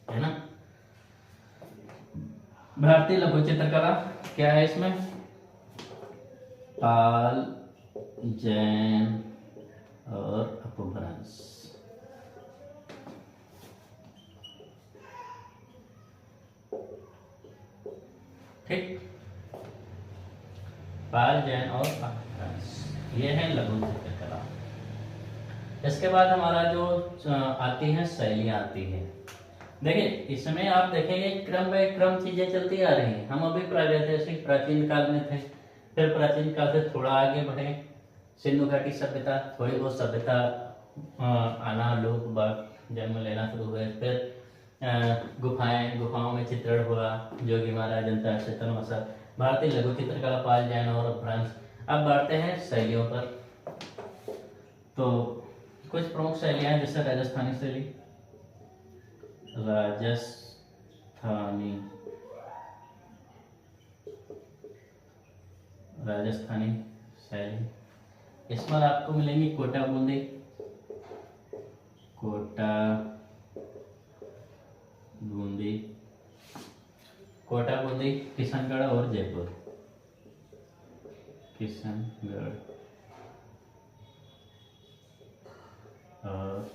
है ना। भारतीय लघु चित्रकला क्या है, इसमें पाल, जैन और अपभ्रंश। ठीक, पाल, जैन और अपभ्रंश, ये है लघु चित्रकला। इसके बाद हमारा जो आती है शैलियां आती है। देखिए इसमें आप देखेंगे क्रम बाय क्रम चीजें चलती आ रही हैं। हम अभी प्रागैतिहासिक प्राचीन काल में थे, फिर प्राचीन काल से थोड़ा आगे बढ़े, सिंधु घाटी सभ्यता, थोड़ी बहुत सभ्यता आना, लोक बाग जन्म लेना शुरू हुए, फिर गुफाओं में चित्रण हुआ, जोगी महाराज, जनता चेतन, भारतीय लघु चित्रकला, पाल, जैन और अपभ्रंश। अब बढ़ते हैं शैलियों पर। तो कुछ प्रमुख शैलियां हैं, जैसे राजस्थानी शैली, राजस्थानी शैली, इसमें आपको मिलेंगी कोटा बूंदी, किशनगढ़ और जयपुर, किशनगढ़ और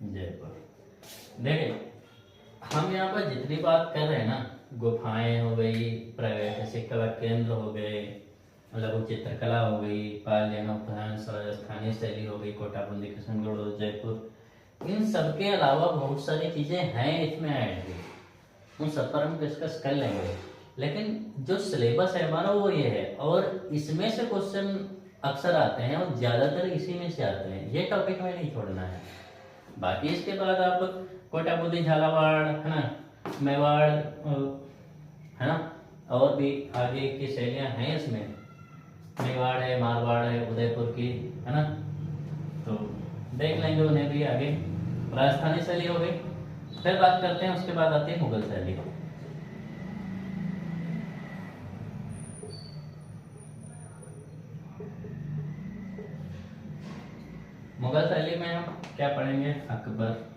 जयपुर। देखिए हम यहाँ पर जितनी बात कर रहे हैं ना, गुफाएं हो गई, प्रागैतिहासिक कला केंद्र हो गए, लघु चित्रकला हो गई, पाल, जैन, अपभ्रंश, राजस्थानी शैली हो गई, कोटा बूंदी, किशनगढ़ और जयपुर, इन सब के अलावा बहुत सारी चीजें हैं इसमें ऐड हुई, उन सब पर हम डिस्कस कर लेंगे। लेकिन जो सिलेबस है हमारा वो ये है, और इसमें से क्वेश्चन अक्सर आते हैं और ज्यादातर इसी में से आते हैं, ये टॉपिक में नहीं छोड़ना है। बाकी इसके बाद आप कोटा बूंदी, झालावाड़, है ना, मेवाड़, है ना, और भी आगे की शैलियां हैं इसमें, मेवाड़ है, मारवाड़ है, उदयपुर की, है ना, तो देख लेंगे उन्हें भी आगे। राजस्थानी शैली हो गई, फिर बात करते हैं, उसके बाद आती है मुगल शैली। मुगल शैली में हम क्या पढ़ेंगे, अकबर,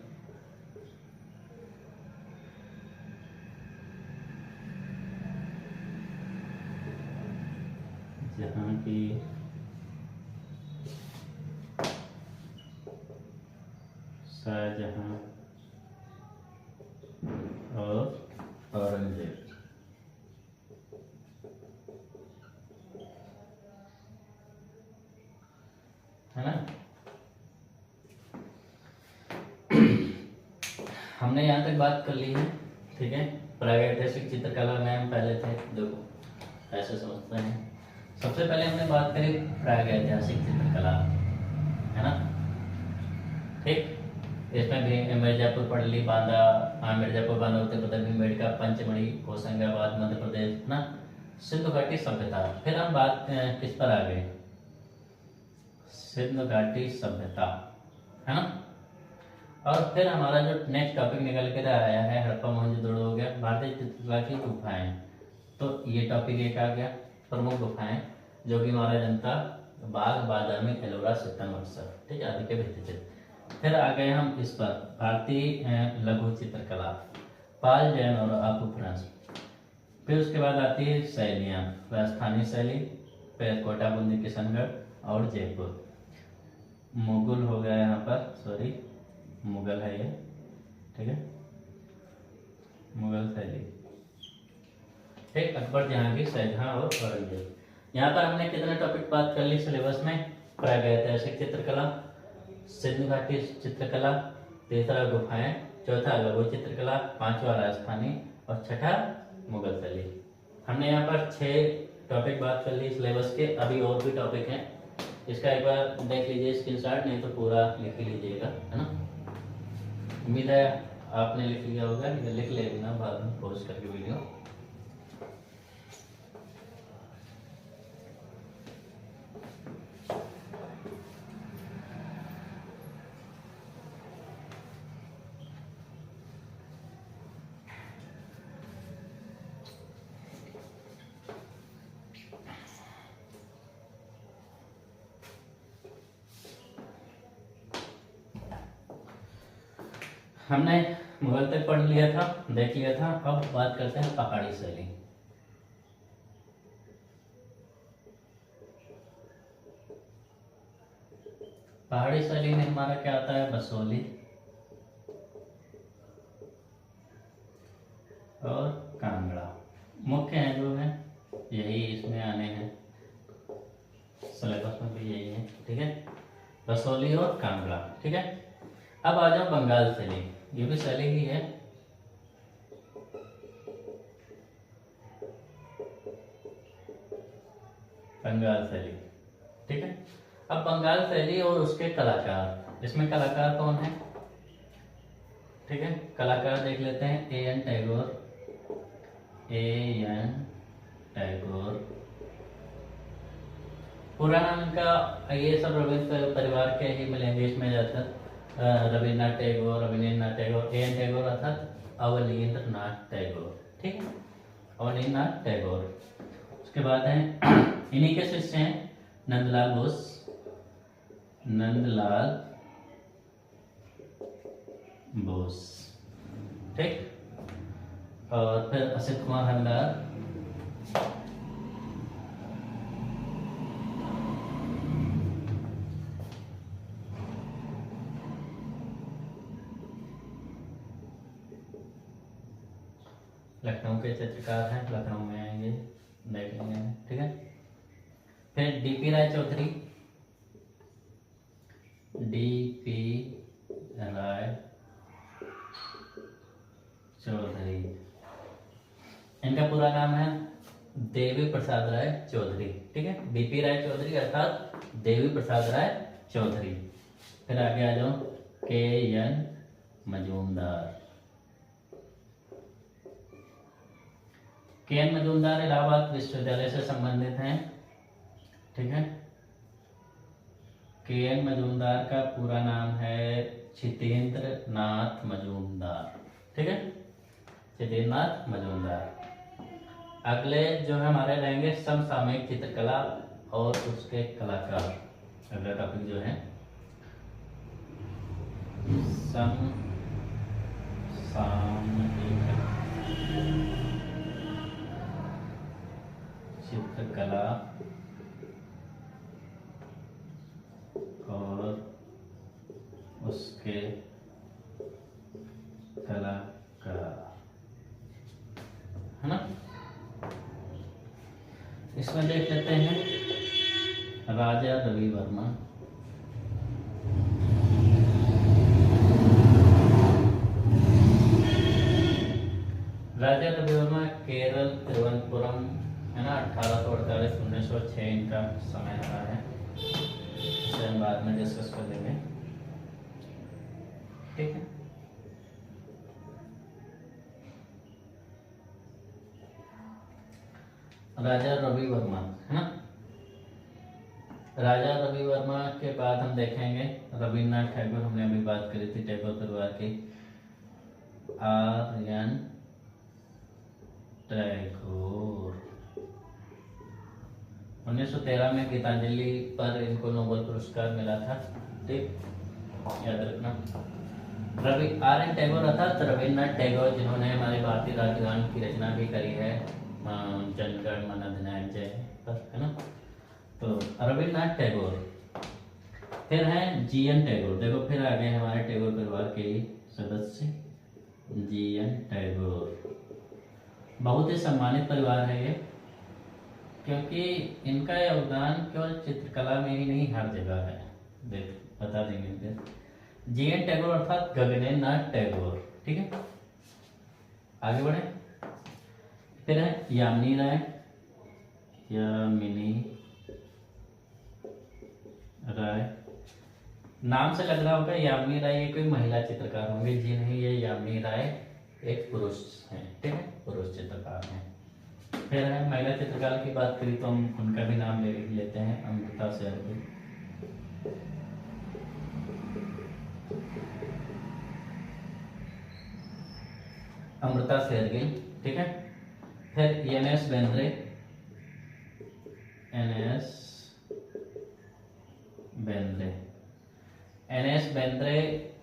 जहांगीर, शाहजहां और औरंगजेब। हमने यहाँ तक बात कर ली है, ठीक है। प्रागैतिहासिक चित्रकला में हम पहले थे, देखो ऐसे समझते हैं। सबसे पहले हमने बात करी प्रागैतिहासिक चित्रकला, है ना, ठीक। इसमें भी मिर्जापुर, पड़ली, बांदा, मिर्जापुर, बांदा उत्तर प्रदेश, भीमबेटका, पंचमढ़ी, होशंगाबाद मध्य प्रदेश, ना, सिंधु घाटी सभ्यता। फिर हम बात किस पर आ गए, सिंधु घाटी सभ्यता, है ना। और फिर हमारा जो नेक्स्ट टॉपिक निकल कर आया है हड़प्पा मोहनजोदड़ो हो गया, भारतीय चित्रकला की गुफाएं। तो ये टॉपिक एक आ गया, प्रमुख गुफाएं, जो कि हमारा जनता बाग, बादामी, एलोरा, सितंबर, ठीक है, आदि के भित्तिचित्र। फिर आ गए हम इस पर भारतीय लघु चित्रकला, पाल, जैन और अपभ्रंश। फिर उसके बाद आती है शैलियाँ, राजस्थानी शैली, फिर कोटा, बूंदी, किशनगढ़ और जयपुर। मुगल हो गया यहाँ पर, सॉरी मुगल है ये, ठीक है, मुगल शैली, ठीक। अकबर, जहांगीर, शाहजहां और औरंगजेब। यहाँ पर हमने कितने टॉपिक बात कर ली सिलेबस में, प्रागैतिहासिक चित्रकला, सिंधु घाटी चित्रकला, तीसरा गुफाएं, चौथा लघु चित्रकला, पांचवा राजस्थानी और छठा मुगल शैली। हमने यहाँ पर 6 टॉपिक बात कर ली सिलेबस के। अभी और भी टॉपिक हैं, इसका एक बार देख लीजिए स्क्रीनशॉट, नहीं तो पूरा लिख लीजिएगा, है ना। उम्मीद है आपने लिख लिया होगा, लिख लेना बाद में पॉज करके वीडियो। हमने मुगल तक पढ़ लिया था, देख लिया था। अब बात करते हैं पहाड़ी शैली। पहाड़ी शैली में हमारा क्या आता है, बसोली और कांगड़ा मुख्य है, जो है यही इसमें आने हैं, सिलेबस में भी यही है, ठीक है, बसोली और कांगड़ा, ठीक है। अब आ जाओ बंगाल शैली, ये भी शैली ही है। बंगाल शैली, ठीक है। अब बंगाल शैली और उसके कलाकार, इसमें कलाकार कौन है, ठीक है। कलाकार देख लेते हैं, A.N. टैगोर, A.N. टैगोर, पूरा नाम इनका, ये सब रविंद्र परिवार के ही मिलेंगे इसमें ज्यादातर। रविन्द्रनाथ टैगोर, रविन्द्रनाथ टैगोर, A.N. टैगोर अर्थात अवनींद्रनाथ टैगोर, ठीक है, अवनींद्रनाथ टैगोर। उसके बाद है इन्हीं के शिष्य हैं नंदलाल बोस, नंदलाल बोस, ठीक। और फिर असित कुमार हलदार, लखनऊ के चित्रकार हैं, लखनऊ में आएंगे, देख लेंगे, ठीक है। फिर D.P. राय चौधरी, D.P. राय चौधरी, इनका पूरा नाम है देवी प्रसाद राय चौधरी, ठीक है। D.P. राय चौधरी अर्थात देवी प्रसाद राय चौधरी। फिर आगे आ जाओ K.N. मजूमदार, K.N. मजूमदार इलाहाबाद विश्वविद्यालय से संबंधित हैं, ठीक है। K.N. मजूमदार का पूरा नाम है छितेंद्र नाथ मजूमदार, ठीक है, छितेंद्र नाथ मजूमदार। अगले जो है हमारे रहेंगे समसामयिक चित्रकला और उसके कलाकार। अगला टॉपिक जो है समसामयिक चित्रकला और उसके कलाकार, है ना। इसमें देख लेते हैं राजा रवि वर्मा, राजा रवि वर्मा केरल तिरुवनंतपुरम, है ना, 1848-1906 इनका समय रहा है। इसे हम बाद में डिस्कस कर लेंगे, ठीक है। राजा रवि वर्मा, है ना। राजा रवि वर्मा के बाद हम देखेंगे रविन्द्रनाथ टैगोर। हमने अभी बात करी थी टैगोर परिवार की। आर्यन टैगोर 1913 में गीतांजलि पर इनको नोबेल पुरस्कार मिला था, ठीक, याद रखना। आर्यन टैगोर अर्थात रविन्द्रनाथ टैगोर, जिन्होंने हमारे भारतीय राष्ट्रगान की रचना भी करी है, जनगण मन अधिनायक जय पर, है ना। तो रविन्द्रनाथ टैगोर। फिर हैं जीएन टैगोर। देखो फिर आ गए हमारे टैगोर परिवार के सदस्य जीएन टैगोर। बहुत ही सम्मानित परिवार है ये, क्योंकि इनका योगदान केवल चित्रकला में ही नहीं, हर जगह है। देख बता देंगे फिर। जीएन टैगोर अर्थात गगनेन्द्रनाथ टैगोर, ठीक है। आगे बढ़े। फिर है यामिनी राय। यामिनी राय, नाम से लग रहा होगा यामिनी राय ये कोई महिला चित्रकार होंगे, जी नहीं, ये यामिनी राय एक पुरुष हैं, ठीक है, पुरुष चित्रकार हैं। फिर है महिला चित्रकार की बात करी तो हम उनका भी नाम ले लेते हैं, अमृता शेरगिल। अमृता शेरगिल, ठीक है। फिर NS Bendre. NS Bendre, NS Bendre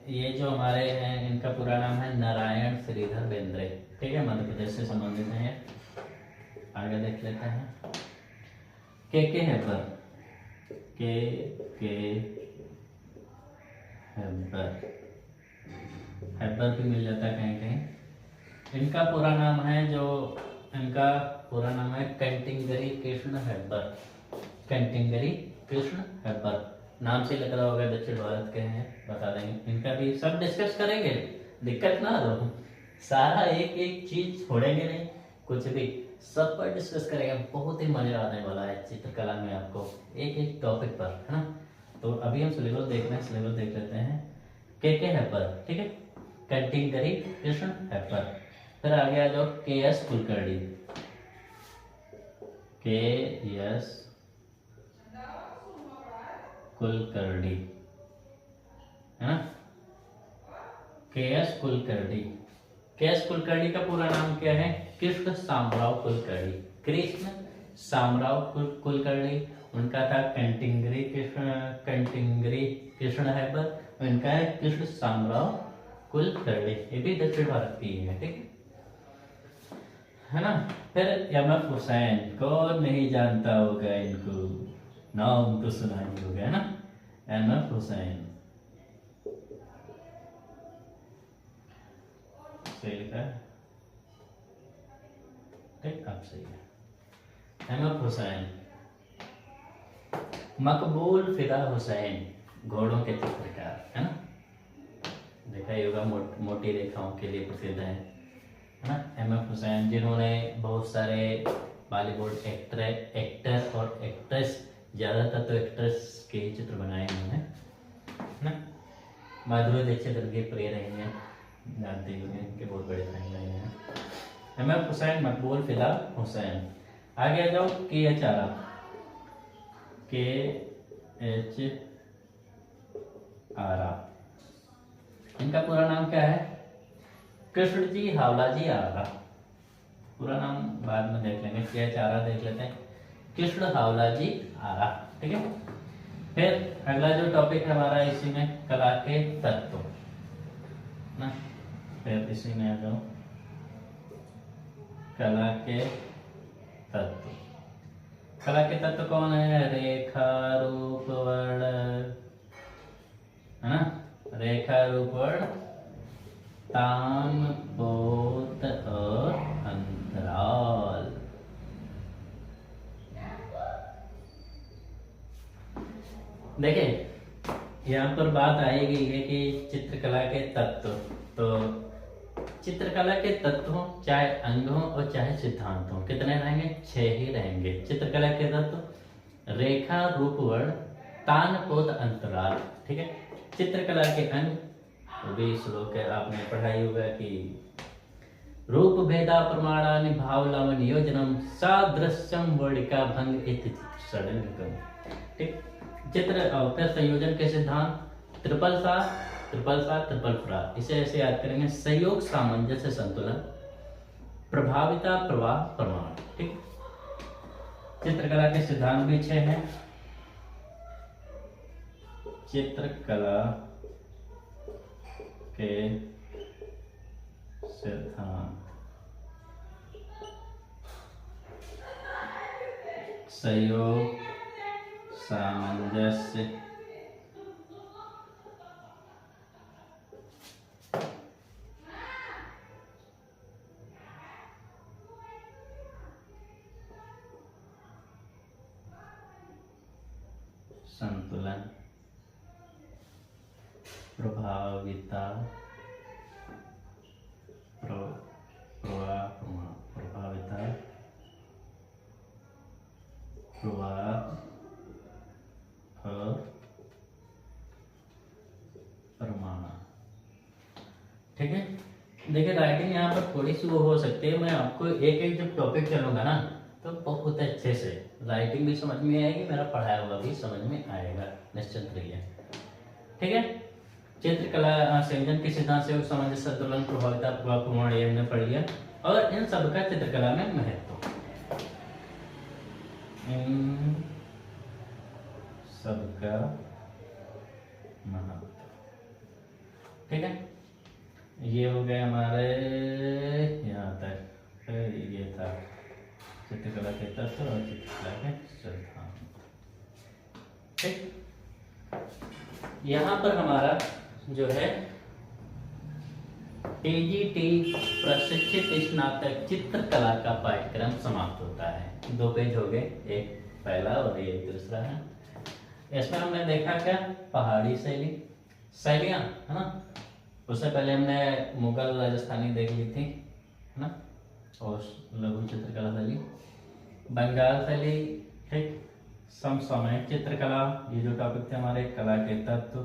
ये जो हमारे हैं, इनका पूरा नाम है नारायण श्रीधर बेंद्रे, ठीक है, मध्य प्रदेश से संबंधित हैं। आगे देख लेते हैं के हेबर। के हेबर, हेबर भी मिल जाता है कहीं कहीं। इनका पूरा नाम है, जो इनका पूरा नाम है कंटिंगरी कृष्ण हेबर। कंटिंगरी कृष्ण हेबर, नाम से लग रहा होगा दक्षिण भारत के हैं, बता देंगे। इनका भी सब डिस्कस करेंगे, दिक्कत ना दो, सारा एक एक चीज छोड़ेंगे नहीं, कुछ भी सब पर डिस्कस करेंगे। बहुत ही मजा आने वाला है चित्रकला में आपको, एक एक टॉपिक पर, है ना। तो अभी हम सिलेबस देख रहे हैं, सिलेबस देख लेते हैं। के हेबर, ठीक है, कंटिंगरी कृष्ण हेबर। फिर आ गया जो के एस कुलकर्णी। के एस कुलकर्णी, है ना। के एस कुलकर्णी। के एस कुलकर्णी का पूरा नाम क्या है? कृष्ण शामराव कुलकर्णी। कृष्ण शामराव कुलकर्णी। उनका था कंटिंगरी कृष्ण हेबर, इनका है कृष्ण शामराव कुलकर्णी। ये भी दक्षिण भारत की है, ठीक है ना। फिर एम.एफ. हुसैन, कौन नहीं जानता होगा इनको, नाम तो सुना ही होगा, है ना। एम.एफ. हुसैन, सही लिखा है, ठीक, अब सही है। एम.एफ. हुसैन। मकबूल फिदा हुसैन, घोड़ों के चित्रकार, है ना। देखा ही होगा, मोटी रेखाओं के लिए प्रसिद्ध है ना। एम.एफ. हुसैन, जिन्होंने बहुत सारे बॉलीवुड एक्टर और एक्ट्रेस, ज़्यादातर तो एक्ट्रेस के ही चित्र बनाए उन्होंने, है ना। माधुरी दीक्षित उनके प्रिय रहे हैं, जानते ही होंगे, इनके बहुत बड़े फैन रहे हैं। एम.एफ. हुसैन, मकबूल फिदा हुसैन। आगे आ जाओ के.एच. आरा। के.एच. आरा, इनका पूरा नाम क्या है? कृष्ण जी हावला जी आरा। पूरा नाम बाद में देख लेंगे, के.एच. आरा देख लेते हैं, कृष्ण हावला जी आरा, ठीक है। फिर अगला जो टॉपिक है हमारा, इसी में कला के तत्व ना। फिर इसी में आ जाओ कला के तत्व। कला के तत्व कौन है? रेखा, रूप, वर्ण, है ना। रेखा, रूप, वर्ण, तान, पोत और अंतराल। देखिए यहाँ पर बात आई गई है कि चित्रकला के तत्व, तो चित्रकला के तत्वों, चाहे अंगों और चाहे सिद्धांतों, कितने रहेंगे? 6 ही रहेंगे। चित्रकला के तत्व रेखा, रूप, वर्ण, तान, पोत, अंतराल। ठीक है। चित्रकला के अंग, वो भी श्लोक है, आपने पढ़ाई होगा कि रूप भेदा प्रमाणानि भाव लावण्य योजनम सादृश्यम वर्णिका भंग इति षडंगम। ठीक। चित्र और फिर संयोजन के सिद्धांत ट्रिपल सार ट्रिपल फ्रा, इसे ऐसे याद करेंगे। सहयोग, सामंजस्य, संतुलन, प्रभाविता, प्रवाह, प्रमाण। ठीक। चित्रकला के सिद्धांत भी 6 हैं। चित्रकला के सिद्धांत सहयोग, सामंजस्य, संतुलन, प्रभाविता, प्रभाविता, प्रवाह और प्रमाण। ठीक है। देखिए राइटिंग यहाँ पर थोड़ी सी वो हो सकती है, मैं आपको एक एक जब टॉपिक चलूंगा ना तो बहुत अच्छे से राइटिंग भी समझ में आएगी, मेरा पढ़ाया हुआ भी समझ में आएगा, निश्चित रहिए। ठीक है। चित्रकला संयोजन के सिद्धांत से सामंजस्य, संतुलन, प्रभाविता, प्रभाव, प्रमाण, ये हमने पढ़ लिया। और इन सबका चित्रकला में महत्व, इन सबका महत्व। ठीक है। ये हो गए हमारे यहाँ तक, ये था चित्रकला के तत्व और चित्रकला के सिद्धांत। ठीक। यहाँ पर हमारा जो है टीजीटी प्रशिक्षित स्नातक चित्रकला का पाठ्यक्रम समाप्त होता है। 2 पेज हो गए, एक पहला और एक दूसरा है। इसमें हमने देखा क्या? पहाड़ी शैलियाँ, है ना। उससे पहले हमने मुगल राजस्थानी देख ली थी, है ना, और लघु चित्रकला शैली, बंगाल शैली। ठीक। समसामयिक चित्रकला, ये जो टॉपिक थे हमारे, कला के तत्व,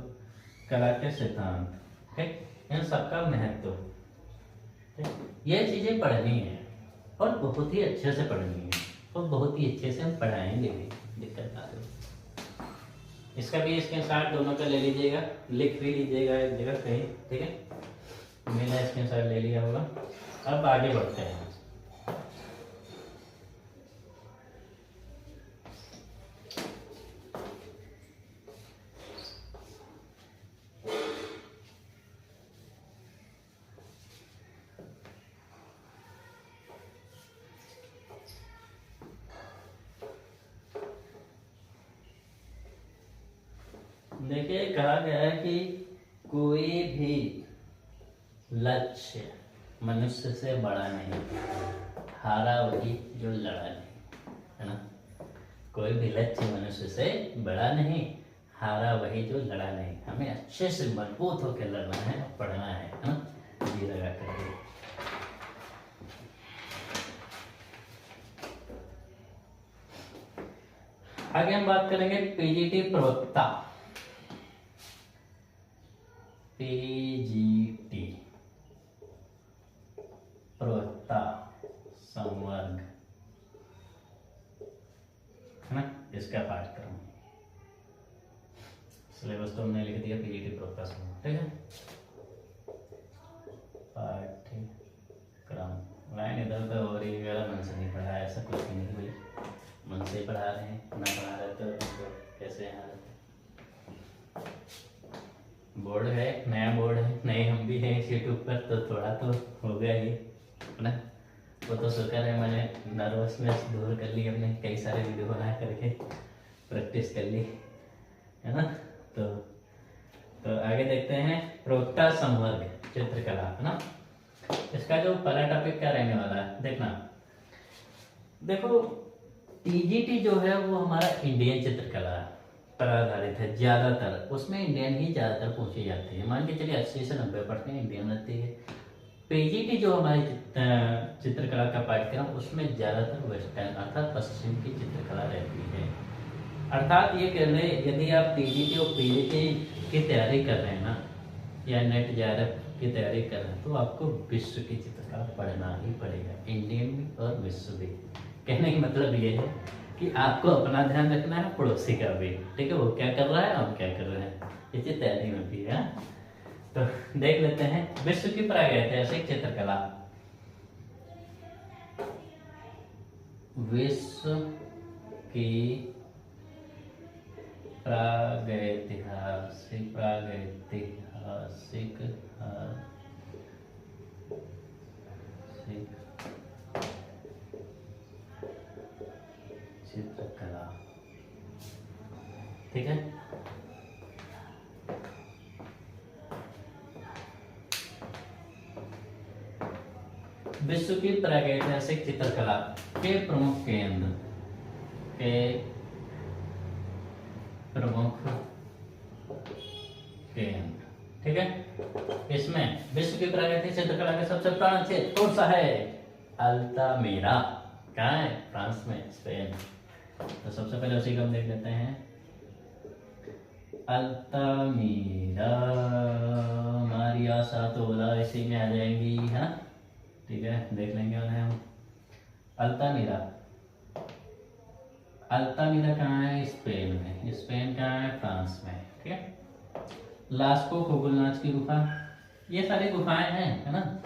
कला के सिद्धांत। ठीक। इन सबका महत्व, ये चीजें पढ़नी है और बहुत ही अच्छे से पढ़नी है और बहुत ही अच्छे से हम पढ़ाएंगे भी, दिक्कत ना हो। इसका भी स्क्रीनशॉट दोनों का ले लीजिएगा, लिख भी लीजिएगा एक जगह कहीं। ठीक है। मैंने स्क्रीनशॉट ले लिया होगा। अब आगे बढ़ते हैं। देखिए कहा गया है कि कोई भी लक्ष्य मनुष्य से बड़ा नहीं, हारा वही जो लड़ा नहीं, है ना। कोई भी लक्ष्य मनुष्य से बड़ा नहीं, हारा वही जो लड़ा नहीं। हमें अच्छे से मजबूत होकर लड़ना है और पढ़ना है ना, जी लगा कर। आगे हम बात करेंगे पीजीटी प्रवक्ता। पीजीटी प्रवक्ता संवर्ग, है ना, इसका पाठ्यक्रम। सिलेबस तो हमने लिख दिया, पीजीटी प्रवक्ता संवर्ग। ठीक है। पाठ्यक्रम लाइन इधर उधर हो रही है, मन से नहीं पढ़ा, ऐसा कुछ नहीं हुई, मन से पढ़ा रहे हैं, ना पढ़ा रहे तो कैसे यहाँ बोर्ड है, नया बोर्ड है, नए हम भी हैं इस यूट्यूब पर, तो थोड़ा तो हो गया ही ना। वो तो शुक्र है मैंने नर्वसनेस दूर कर ली, अपने कई सारे वीडियो बना करके प्रैक्टिस कर ली, है ना। तो आगे देखते हैं प्रवक्ता संवर्ग चित्रकला, है ना। इसका जो पहला टॉपिक क्या रहने वाला है देखना। देखो टीजीटी जो है वो हमारा इंडियन चित्रकला पर आधारित है ज्यादातर, उसमें इंडियन ही ज्यादातर पूछी जाती है। मान के चलिए 80 से 90% इंडियन रहती है पीजीटी जो हमारी चित्रकला का पाठ्यक्रम, उसमें ज़्यादातर वेस्टर्न अर्थात पश्चिम की चित्रकला रहती है। अर्थात ये कह रहे, यदि आप टीजीटी और पीजीटी की तैयारी कर रहे हैं ना, या नेट जेआरएफ की तैयारी कर रहे हैं, तो आपको विश्व की चित्रकला पढ़ना ही पड़ेगा, इंडियन भी और विश्व भी। कहने का मतलब ये है कि आपको अपना ध्यान रखना है, पड़ोसी का भी, ठीक है। वो क्या कर रहा है, हम क्या कर रहे हैं, इसी तैयारी में भी है। तो देख लेते हैं विश्व की प्रागैतिहासिक चित्रकला। विश्व की प्रागैतिहासिक चित्रकला, ठीक है। विश्व की प्रागैतिहासिक चित्रकला के प्रमुख केंद्र ठीक है। इसमें विश्व की प्रागैतिहासिक चित्रकला का सबसे पुराना क्षेत्र कौन सा है? अल्तामिरा। कहाँ है? फ्रांस में, स्पेन। तो सबसे पहले उसी को हम देख लेते हैं। अल्तामिरा, हमारी आशा तोला इसी में आ जाएंगी, है ना, ठीक है। देख लेंगे उन्हें हम। अल्तामिरा कहाँ है? स्पेन में। स्पेन कहाँ है? फ्रांस में, ठीक है। लास्को खोगुलनाच की गुफा, ये सारी गुफाएं हैं, है ना।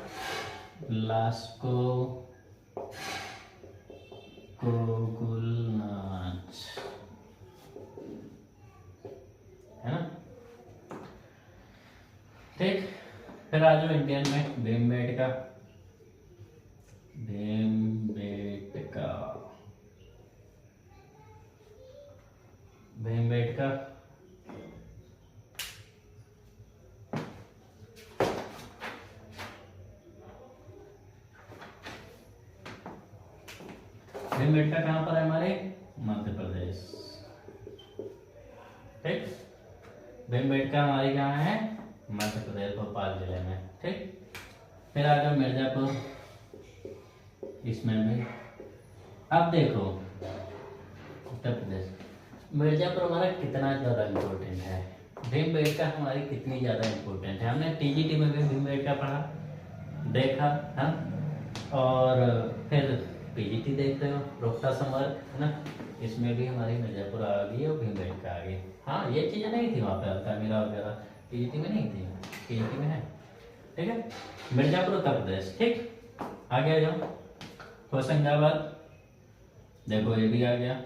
लास्को खोगुलनाच, है ना, ठीक। फिर आ जाओ इंडियन में, भीमबेटका। भीमबेटका कहाँ पर है? हमारे मध्य प्रदेश, ठीक। भीमबेटका हमारी कहाँ है? मध्य प्रदेश, भोपाल जिले में, ठीक। फिर आ जाओ मिर्जापुर, इसमें भी। अब देखो उत्तर प्रदेश, मिर्जापुर हमारा कितना ज़्यादा इम्पोर्टेंट है, भीमबेटका हमारी कितनी ज़्यादा इम्पोर्टेंट है। हमने टीजीटी में भी भीमबेटका पढ़ा, देखा, हाँ। और फिर पीजीटी देख रहे हो, रोहता संवर्ग, है ना, इसमें भी हमारी मिर्जापुर आ गई और भीमबेटका आ गई। हाँ, ये चीज़ें नहीं थी वहाँ पे, अल्तामिरा वगैरह पीजीटी में नहीं थी, पीजीटी में है, ठीक है। मिर्जापुर उत्तर प्रदेश, ठीक। आगे आ जाओ, होशंगाबाद, देखो ये भी आ गया,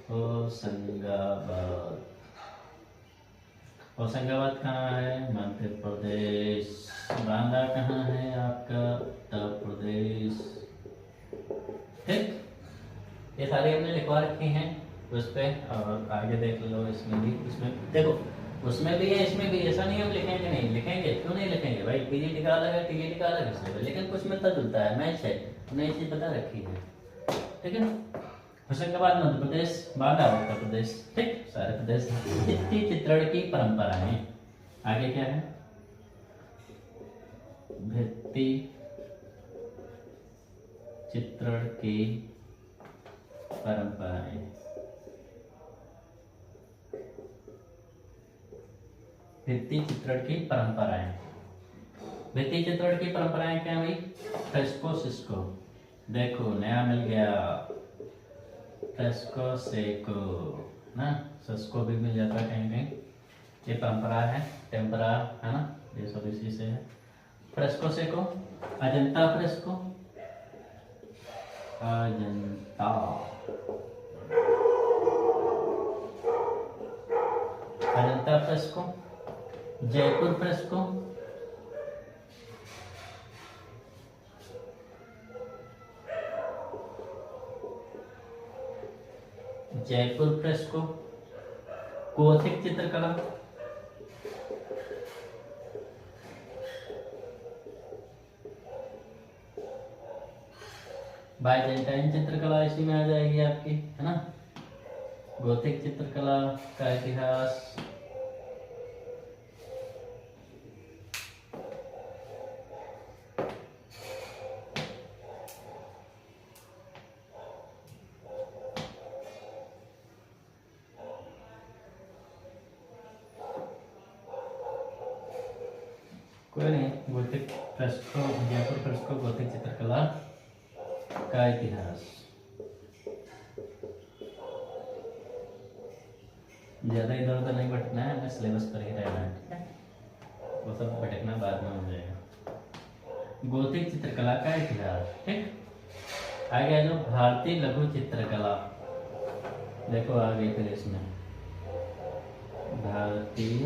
होशंगाबाद। होशंगाबाद कहाँ है? मध्य प्रदेश। बांदा कहाँ है? आपका उत्तर प्रदेश, ठीक। ये सारी हमने लिखवा रखी हैं उस पे, और आगे देख लो, इसमें भी, इसमें देखो, उसमें भी है, इसमें भी। ऐसा नहीं हम लिखेंगे, नहीं लिखेंगे, क्यों नहीं लिखेंगे भाई? पीजीटी का अलग है, टीजीटी का अलग है, लेकिन कुछ मिलता जुलता है, मैच है, हमने ये चीज बता रखी है, ठीक है। होशंगाबाद मध्य प्रदेश, बांदा उत्तर प्रदेश, ठीक। सारे प्रदेश। भित्ति चित्रण की परंपराएं, आगे क्या है? भित्ति चित्रण की परंपराएं। भित्ति चित्रण की परंपराएं, भित्ति चित्रण की परंपराएं क्या हुई? फ्रेस्को सिस्को, देखो नया मिल गया, फ्रेस्को सेको ना, सिस्को भी मिल जाता है कहीं कहीं। ये परंपरा है, टेम्परा, है ना, ये सब इसी से है। Fresco Seiko, Ajanta fresco, Ajanta, Ajanta fresco, Jaipur fresco, Jaipur fresco, Gothic चित्रकला, बाइजेंटाइन चित्रकला इसी में आ जाएगी आपकी, है ना। गोथिक चित्रकला का इतिहास, कोई नहीं, गौतिक फ्रेस्को, जयपुर फ्रेस्को गौतिक चित्रकला का इतिहास। ज़्यादा इधर उधर नहीं भटकना है, हमें सिलेबस पर ही रहना है, ठीक है। वो सब भटकना बाद में हो जाएगा। गौतिक चित्रकला का इतिहास, ठीक। आगे जो भारतीय लघु चित्रकला, देखो आगे फिर इसमें भारतीय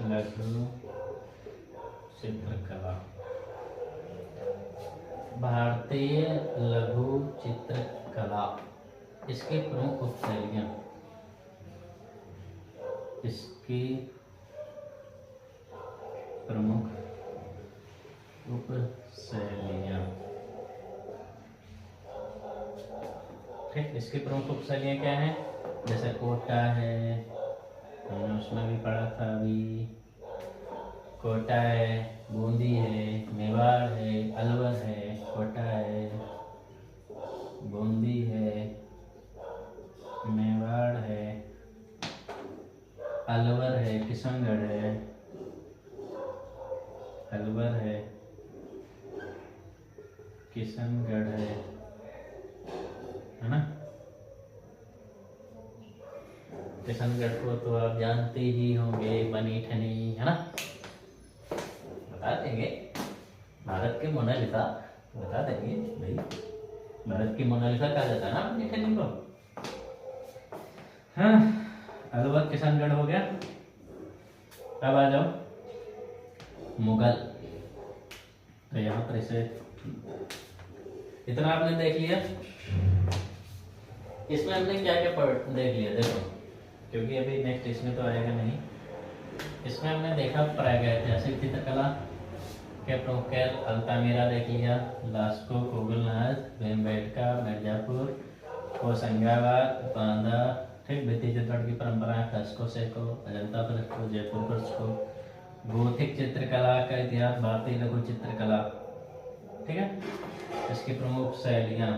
लघु चित्रकला, भारतीय लघु चित्रकला, इसकी प्रमुख उपशैलियाँ, इसकी प्रमुख उपशैलियाँ, ठीक। इसकी प्रमुख उपशैलियाँ क्या हैं? जैसे कोटा है, हमने उसमें भी पढ़ा था अभी, कोटा है, बूंदी है, मेवाड़ है, अलवर है, कोटा है, बूंदी है, मेवाड़ है, अलवर है, किशनगढ़ है, अलवर है, किशनगढ़ है ना। किशनगढ़ को तो आप जानते ही होंगे, बनी ठनी, है ना, बता देंगे। भारत के मोनालिसा बता देंगे भाई, भारत की मोनालिसा कहा जाता है ना बनी ठनी को। हाँ, अलवर किशनगढ़ हो गया। अब आ जाओ मुगल, तो यहाँ पर इसे इतना आपने देख लिया। इसमें हमने क्या क्या देख लिया, देखो, क्योंकि अभी नेक्स्ट इसमें तो आएगा नहीं। इसमें हमने देखा प्रागैतिहासिक चित्रकला के प्रमुख अल्तामिरा देख लिया, लास्को, कोगलनाथ, भीमबेटका, मिर्जापुर, होशंगाबाद, बांदा, ठीक। भित्ति चित्रण की परंपरा, fresco Seiko, Ajanta fresco, Jaipur fresco, gothic चित्रकला का इतिहास, भारतीय लघु चित्रकला, ठीक है। इसकी प्रमुख शैलियाँ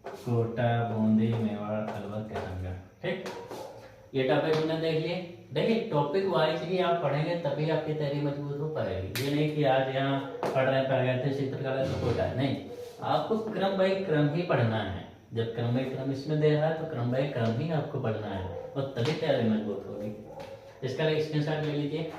कोटा, बूंदी, मेवाड़, अलवर, किशनगढ़, ठीक। ये टॉपिक हमने देख लिए। देखिए, टॉपिक वाइज ही आप पढ़ेंगे तभी आपकी तैयारी मजबूत हो पाएगी। ये नहीं कि आज यहाँ पढ़ रहे हैं प्रागैतिक चित्रकला तो कोटा है, नहीं, आपको क्रम बाई क्रम ही पढ़ना है। जब क्रम बाई क्रम इसमें दे रहा है तो क्रम बाई क्रम ही आपको पढ़ना है, और तभी तैयारी मजबूत होगी। इसका एक स्क्रीनशॉट ले लीजिए।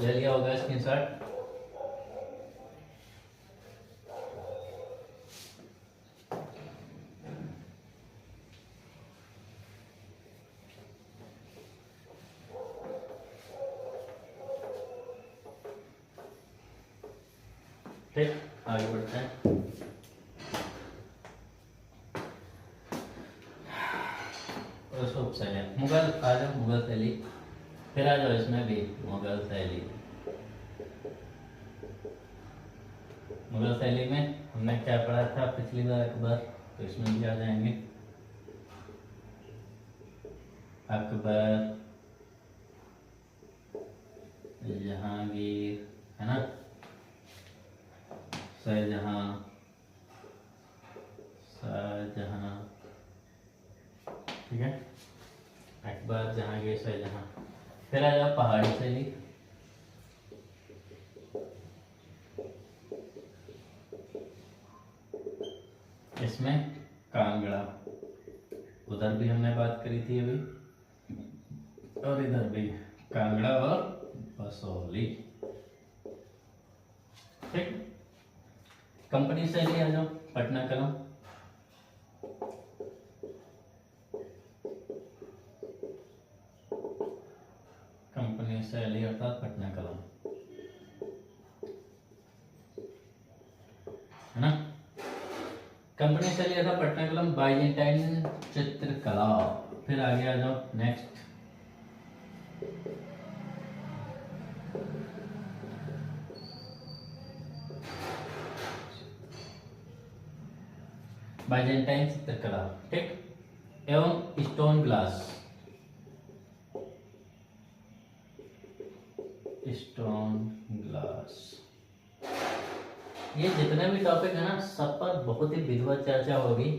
ले लिया होगा स्क्रीनशॉट। ठीक, आगे बढ़ते हैं। मुगल, आ जाओ मुगल शैली, फिर आ जाओ इसमें भी मुगल शैली। मुगल शैली में हमने क्या पढ़ा था पिछली बार अकबर, तो इसमें भी आ जाएंगे अकबर, जहांगीर, है ना, शाहजहां, शाहजहां, ठीक है, अकबर, जहांगीर, शाहजहां। फिर आ जाओ पहाड़ी शैली। इसमें कांगड़ा, उधर भी हमने बात करी थी अभी, और इधर भी कांगड़ा और बसोली, ठीक। कंपनी शैली आ जाओ, पटना कलम, कंपनी शैली अर्थात पटना कलम, है ना। कंपनी शैली अर्थात पटना कलम, बाइजेंटाइन चित्रकला। फिर आगे आ जाओ नेक्स्ट, बाइजेंटाइन चित्रकला, ठीक, एवं स्टोन ग्लास, स्टोन ग्लास, ये जितने भी टॉपिक है ना सब पर बहुत ही विधिवत चर्चा होगी,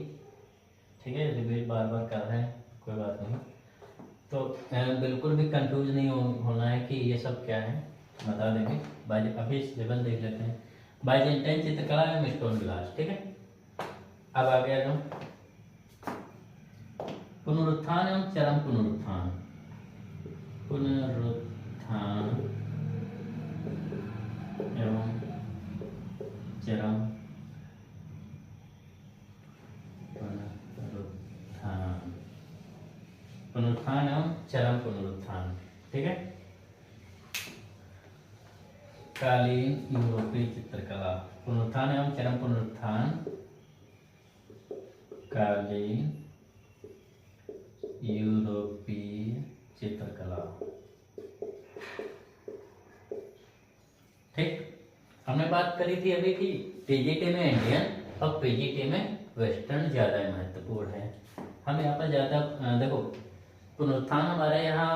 ठीक है। रिपीट बार बार कर रहे हैं, कोई बात नहीं। तो बिल्कुल भी कंफ्यूज नहीं होना है कि ये सब क्या है, बता देंगे। बाय अभी सिलेबस देख लेते हैं। बाइजेंटाइन चित्रकला एवं स्टोन ग्लास, ठीक है। अब आ गया जो पुनरुत्थान एवं चरम पुनरुत्थान। पुनरुत्थान एवं चरम पुनरुत्थान, पुनरुत्थान एवं चरम पुनरुत्थान, ठीक है। कालीन यूरोपीय चित्रकला, पुनरुत्थान एवं चरम पुनरुत्थान, कालीन यूरोपीय चित्रकला, ठीक। हमने बात करी थी अभी कि टीजीटी में इंडियन और पीजीटी में वेस्टर्न ज़्यादा महत्वपूर्ण है। हम यहाँ पर ज़्यादा देखो, पुनरुत्थान हमारे यहाँ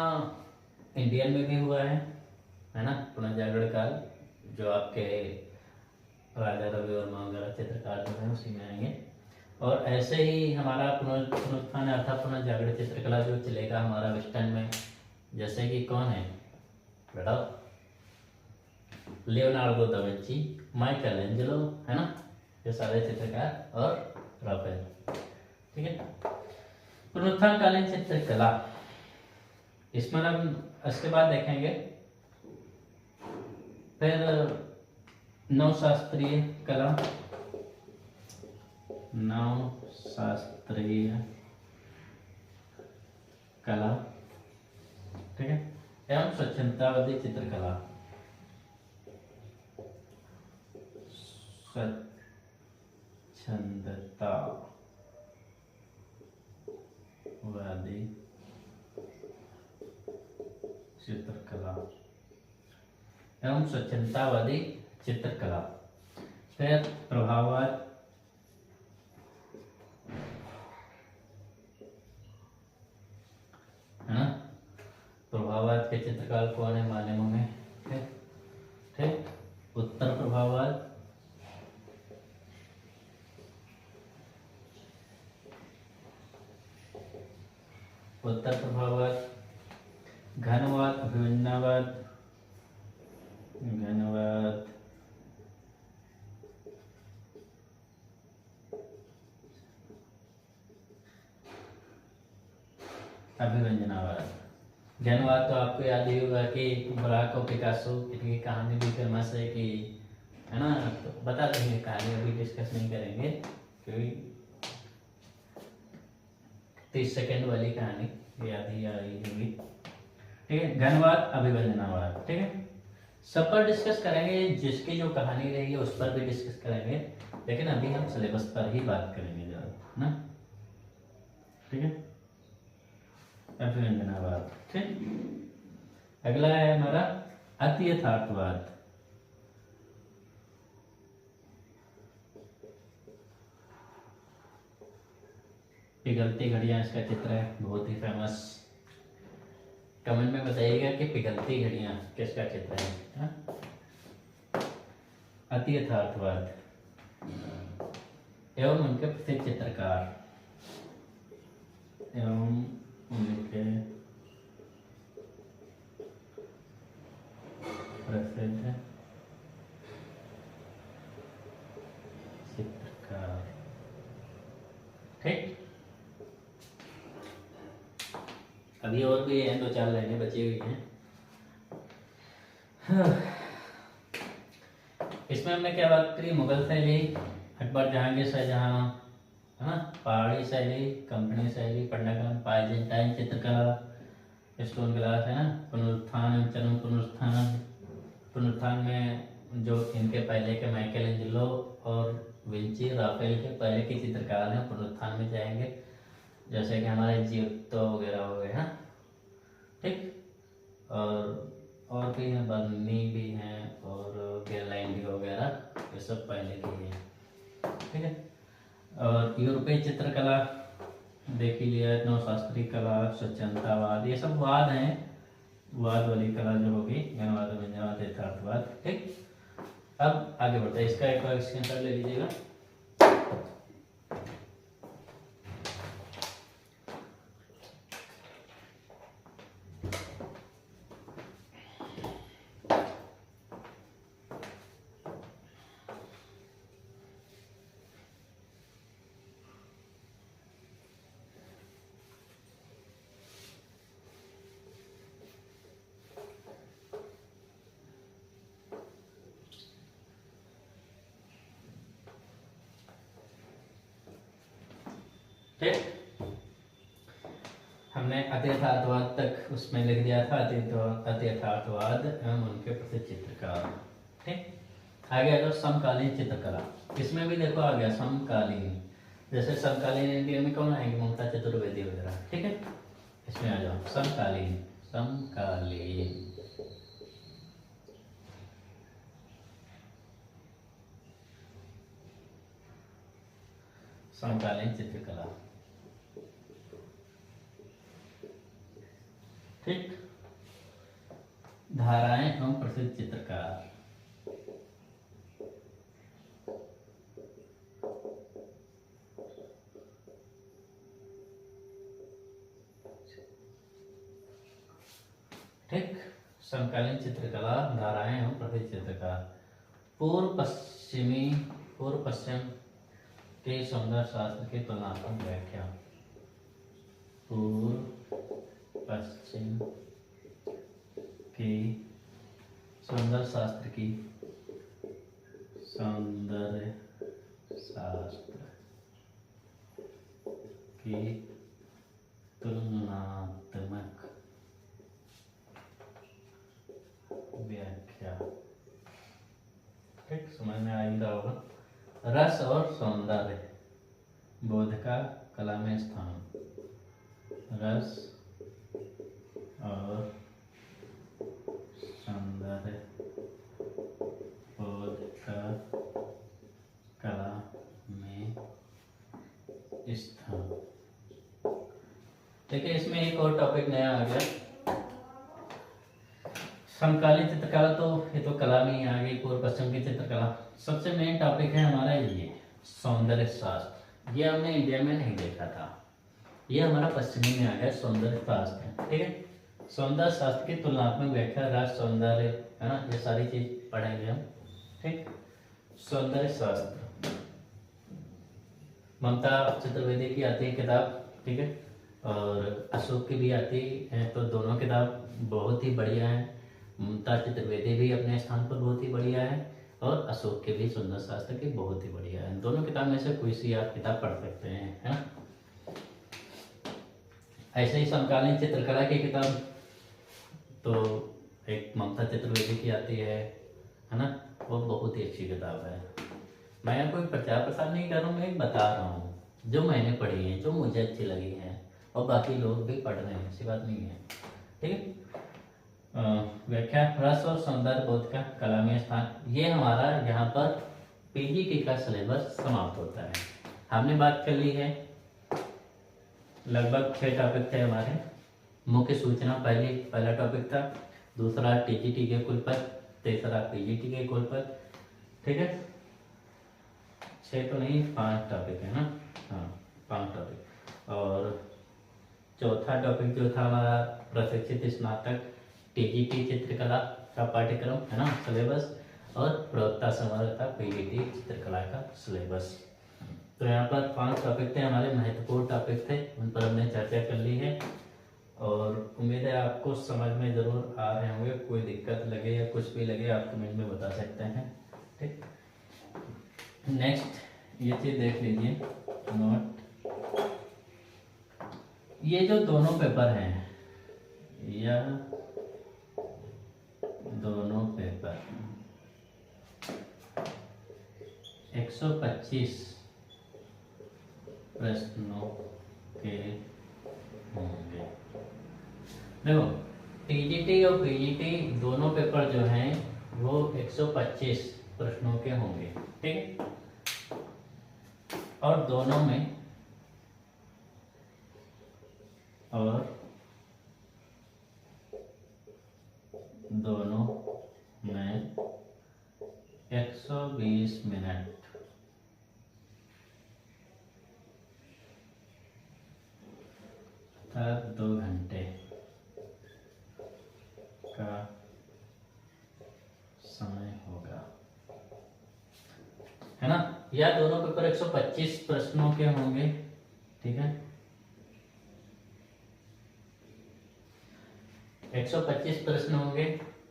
इंडियन में भी हुआ है ना, पुनर्जागरण काल, जो आपके राजा रवि वर्मा वगैरह चित्रकार जो है उसी में आएंगे। और ऐसे ही हमारा पुनरुत्थान अर्थात पुनर्जागरण चित्रकला जो चलेगा हमारा वेस्टर्न में, जैसे कि कौन है बेटा, Leonardo da Vinci, Michael Angelo, है ना, ये सारे चित्रकार, और राफेल, ठीक है। पुनरुत्थान कालीन चित्रकला, इसमें हम इसके बाद देखेंगे फिर नवशास्त्रीय कला, नवशास्त्रीय कला, ठीक है, एवं स्वच्छंदतावादी चित्रकला, स्वच्छंदतावादी चित्रकला एवं स्वच्छंदतावादी चित्रकला। फिर प्रभाववाद, है ना, प्रभाववाद के चित्रकार कौन है माध्यमों में, ठीक। उत्तर प्रभाववाद, उत्तर प्रभाववाद, घनवाद, अभिव्यंजनावाद, घनवाद, अभिव्यंजनावाद। घनवाद तो आपको याद ही होगा कि ब्राक और पिकासो की कहानी भी फेमस है कि, है ना, तो बता देंगे कहानी, अभी डिस्कस नहीं करेंगे क्योंकि 30 सेकंड वाली कहानी याद ही आई होगी, ठीक है। घनवाद, अभिव्यंजनावाद, ठीक है, सब पर डिस्कस करेंगे, जिसकी जो कहानी रहेगी उस पर भी डिस्कस करेंगे, लेकिन अभी हम सिलेबस पर ही बात करेंगे ज़्यादा, ना, ठीक है। अभिव्यंजनावाद, ठीक। अगला है हमारा अति यथार्थवाद, पिघलती घड़ियां इसका चित्र है, बहुत ही फेमस। कमेंट में बताइएगा कि पिघलती घड़ियां किसका चित्र है, हा? अति यथार्थवाद एवं उनके प्रसिद्ध चित्रकार, एवं उनके प्रसिद्ध चित्रकार, ठीक। अभी और भी हैं, 2-4 लाइनें बची हुई हैं। इसमें हमने क्या बात करी, मुगल शैली, अकबर जहांगीर शाहजहां, है ना, पहाड़ी शैली, कंपनी शैली, पट्टनकल, बाइजेंटाइन चित्रकला, स्टोन ग्लास, है ना, पुनरुत्थान एवं चरम पुनरुत्थान। पुनरुत्थान में जो इनके पहले के माइकल एंजेलो और विंची, राफेल के पहले के चित्रकार हैं, पुनरुत्थान में जाएंगे, जैसे कि हमारे जियोतो वगैरह हो गए, हैं, ठीक। और भी हैं, बर्नी भी हैं, और गेरलैंडी वगैरह, ये सब पहले के हैं, ठीक है। और यूरोपीय चित्रकला देख ही लिया, नवशास्त्रीय कला, स्वच्छंदतावाद, ये सब वाद हैं, वाद वाली कला जो होगी, घनवाद, अभिव्यंजनावाद, यथार्थवाद, ठीक। अब आगे बढ़ते हैं, इसका एक बार स्क्रीनशॉट ले लीजिएगा। ठीक, हमने अतियथार्थवाद तक उसमें लिख दिया था, अतियथार्थवाद एवं उनके प्रति चित्रकार। ठीक, आगे आ जाओ समकालीन चित्रकला। इसमें भी देखो आ गया समकालीन, जैसे समकालीन इंडिया में कौन आएंगे, ममता चतुर्वेदी वगैरह। ठीक है, इसमें आ जाओ समकालीन। समकालीन समकालीन चित्रकला। ठीक, धाराएं एवं प्रसिद्ध चित्रकार। ठीक, समकालीन चित्रकला, धाराएं एवं प्रसिद्ध चित्रकार। पूर्व पश्चिम के सौंदर्य शास्त्र की तुलनात्मक व्याख्या। पूर्व पश्चिम के सौंदर्य शास्त्र की तुलनात्मक व्याख्या। ठीक, समझ में आ ही रहा होगा। रस और सौंदर्य बोध का कला में स्थान। रस और सौंदर्य बोध का कला में स्थान। देखिए, इसमें एक और टॉपिक नया आ गया, समकालीन चित्रकला। तो ये तो कला में ही आ गई, पूर्व पश्चिम की चित्रकला। सबसे मेन टॉपिक है हमारा ये सौंदर्य शास्त्र। ये हमने इंडिया में नहीं देखा था, ये हमारा पश्चिमी में आ गया सौंदर्य शास्त्र। ठीक है, सौंदर्य शास्त्र की तुलनात्मक व्याख्या, रस, सौंदर्य, है ना, ये सारी चीज पढ़ेंगे हम। ठीक, सौंदर्य शास्त्र ममता चतुर्वेदी की आती है किताब। ठीक है, और अशोक की भी आती है, तो दोनों किताब बहुत ही बढ़िया है। ममता चतुर्वेदी भी अपने स्थान पर बहुत ही बढ़िया है, और अशोक के भी सुंदर शास्त्र की बहुत ही बढ़िया है। दोनों किताब में से कोई सी आप किताब पढ़ सकते हैं, है ना। ऐसे ही समकालीन चित्रकला की किताब तो एक ममता चतुर्वेदी की आती है ना, वो बहुत ही अच्छी किताब है। मैं कोई प्रचार प्रसार नहीं कर रहा हूँ, मैं एक बता रहा हूँ जो मैंने पढ़ी है, जो मुझे अच्छी लगी है, और बाकी लोग भी पढ़ रहे हैं, ऐसी बात नहीं है। ठीक है, व्याख्या, रस और सौंदर्य बोध का कला में स्थान। ये हमारा यहाँ पर पीजीटी का सिलेबस समाप्त होता है। हमने बात कर ली है, लगभग 6 टॉपिक थे हमारे। मुख्य सूचना पहला टॉपिक था, दूसरा टीजीटी के कुलपद, तीसरा पीजीटी के कुलपद। ठीक है, 6 तो नहीं, 5 टॉपिक है ना, हाँ 5 टॉपिक। और चौथा टॉपिक जो था हमारा प्रशिक्षित स्नातक टीजीटी चित्रकला का पाठ्यक्रम, है ना, सिलेबस, और प्रवक्ता समर्थ था पीजीटी चित्रकला का सिलेबस। तो यहाँ पर 5 टॉपिक थे हमारे, महत्वपूर्ण टॉपिक थे, उन पर हमने चर्चा कर ली है, और उम्मीद है आपको समझ में ज़रूर आ रहे होंगे। कोई दिक्कत लगे या कुछ भी लगे आप कमेंट में बता सकते हैं। ठीक, नेक्स्ट ये चीज़ देख लीजिए, नोट, ये जो दोनों पेपर हैं, यह दोनों पेपर 125 प्रश्नों के होंगे। देखो, टीजीटी और पीजीटी दोनों पेपर जो हैं वो 125 प्रश्नों के होंगे। ठीक है, और दोनों में 125 120 मिनट अर्थात 2 घंटे का समय होगा, है ना। या दोनों पेपर 125 प्रश्नों के होंगे, ठीक है। 125 प्रश्न होंगे,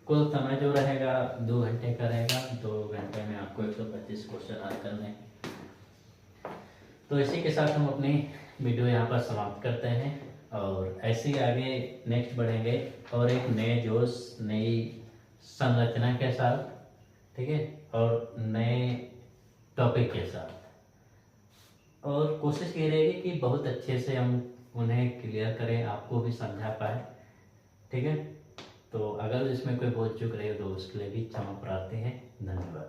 कुल समय जो रहेगा 2 घंटे का रहेगा। 2 घंटे में आपको 125 क्वेश्चन हल करने हैं। तो इसी के साथ हम अपनी वीडियो यहाँ पर समाप्त करते हैं और ऐसे ही आगे नेक्स्ट बढ़ेंगे और एक नए जोश, नई संरचना के साथ, ठीक है, और नए टॉपिक के साथ। और कोशिश ये रहेगी कि बहुत अच्छे से हम उन्हें क्लियर करें, आपको भी समझा पाए, ठीक है। तो अगर इसमें कोई बोल चूक रही हो तो उसके लिए भी क्षमा प्रार्थी है। धन्यवाद।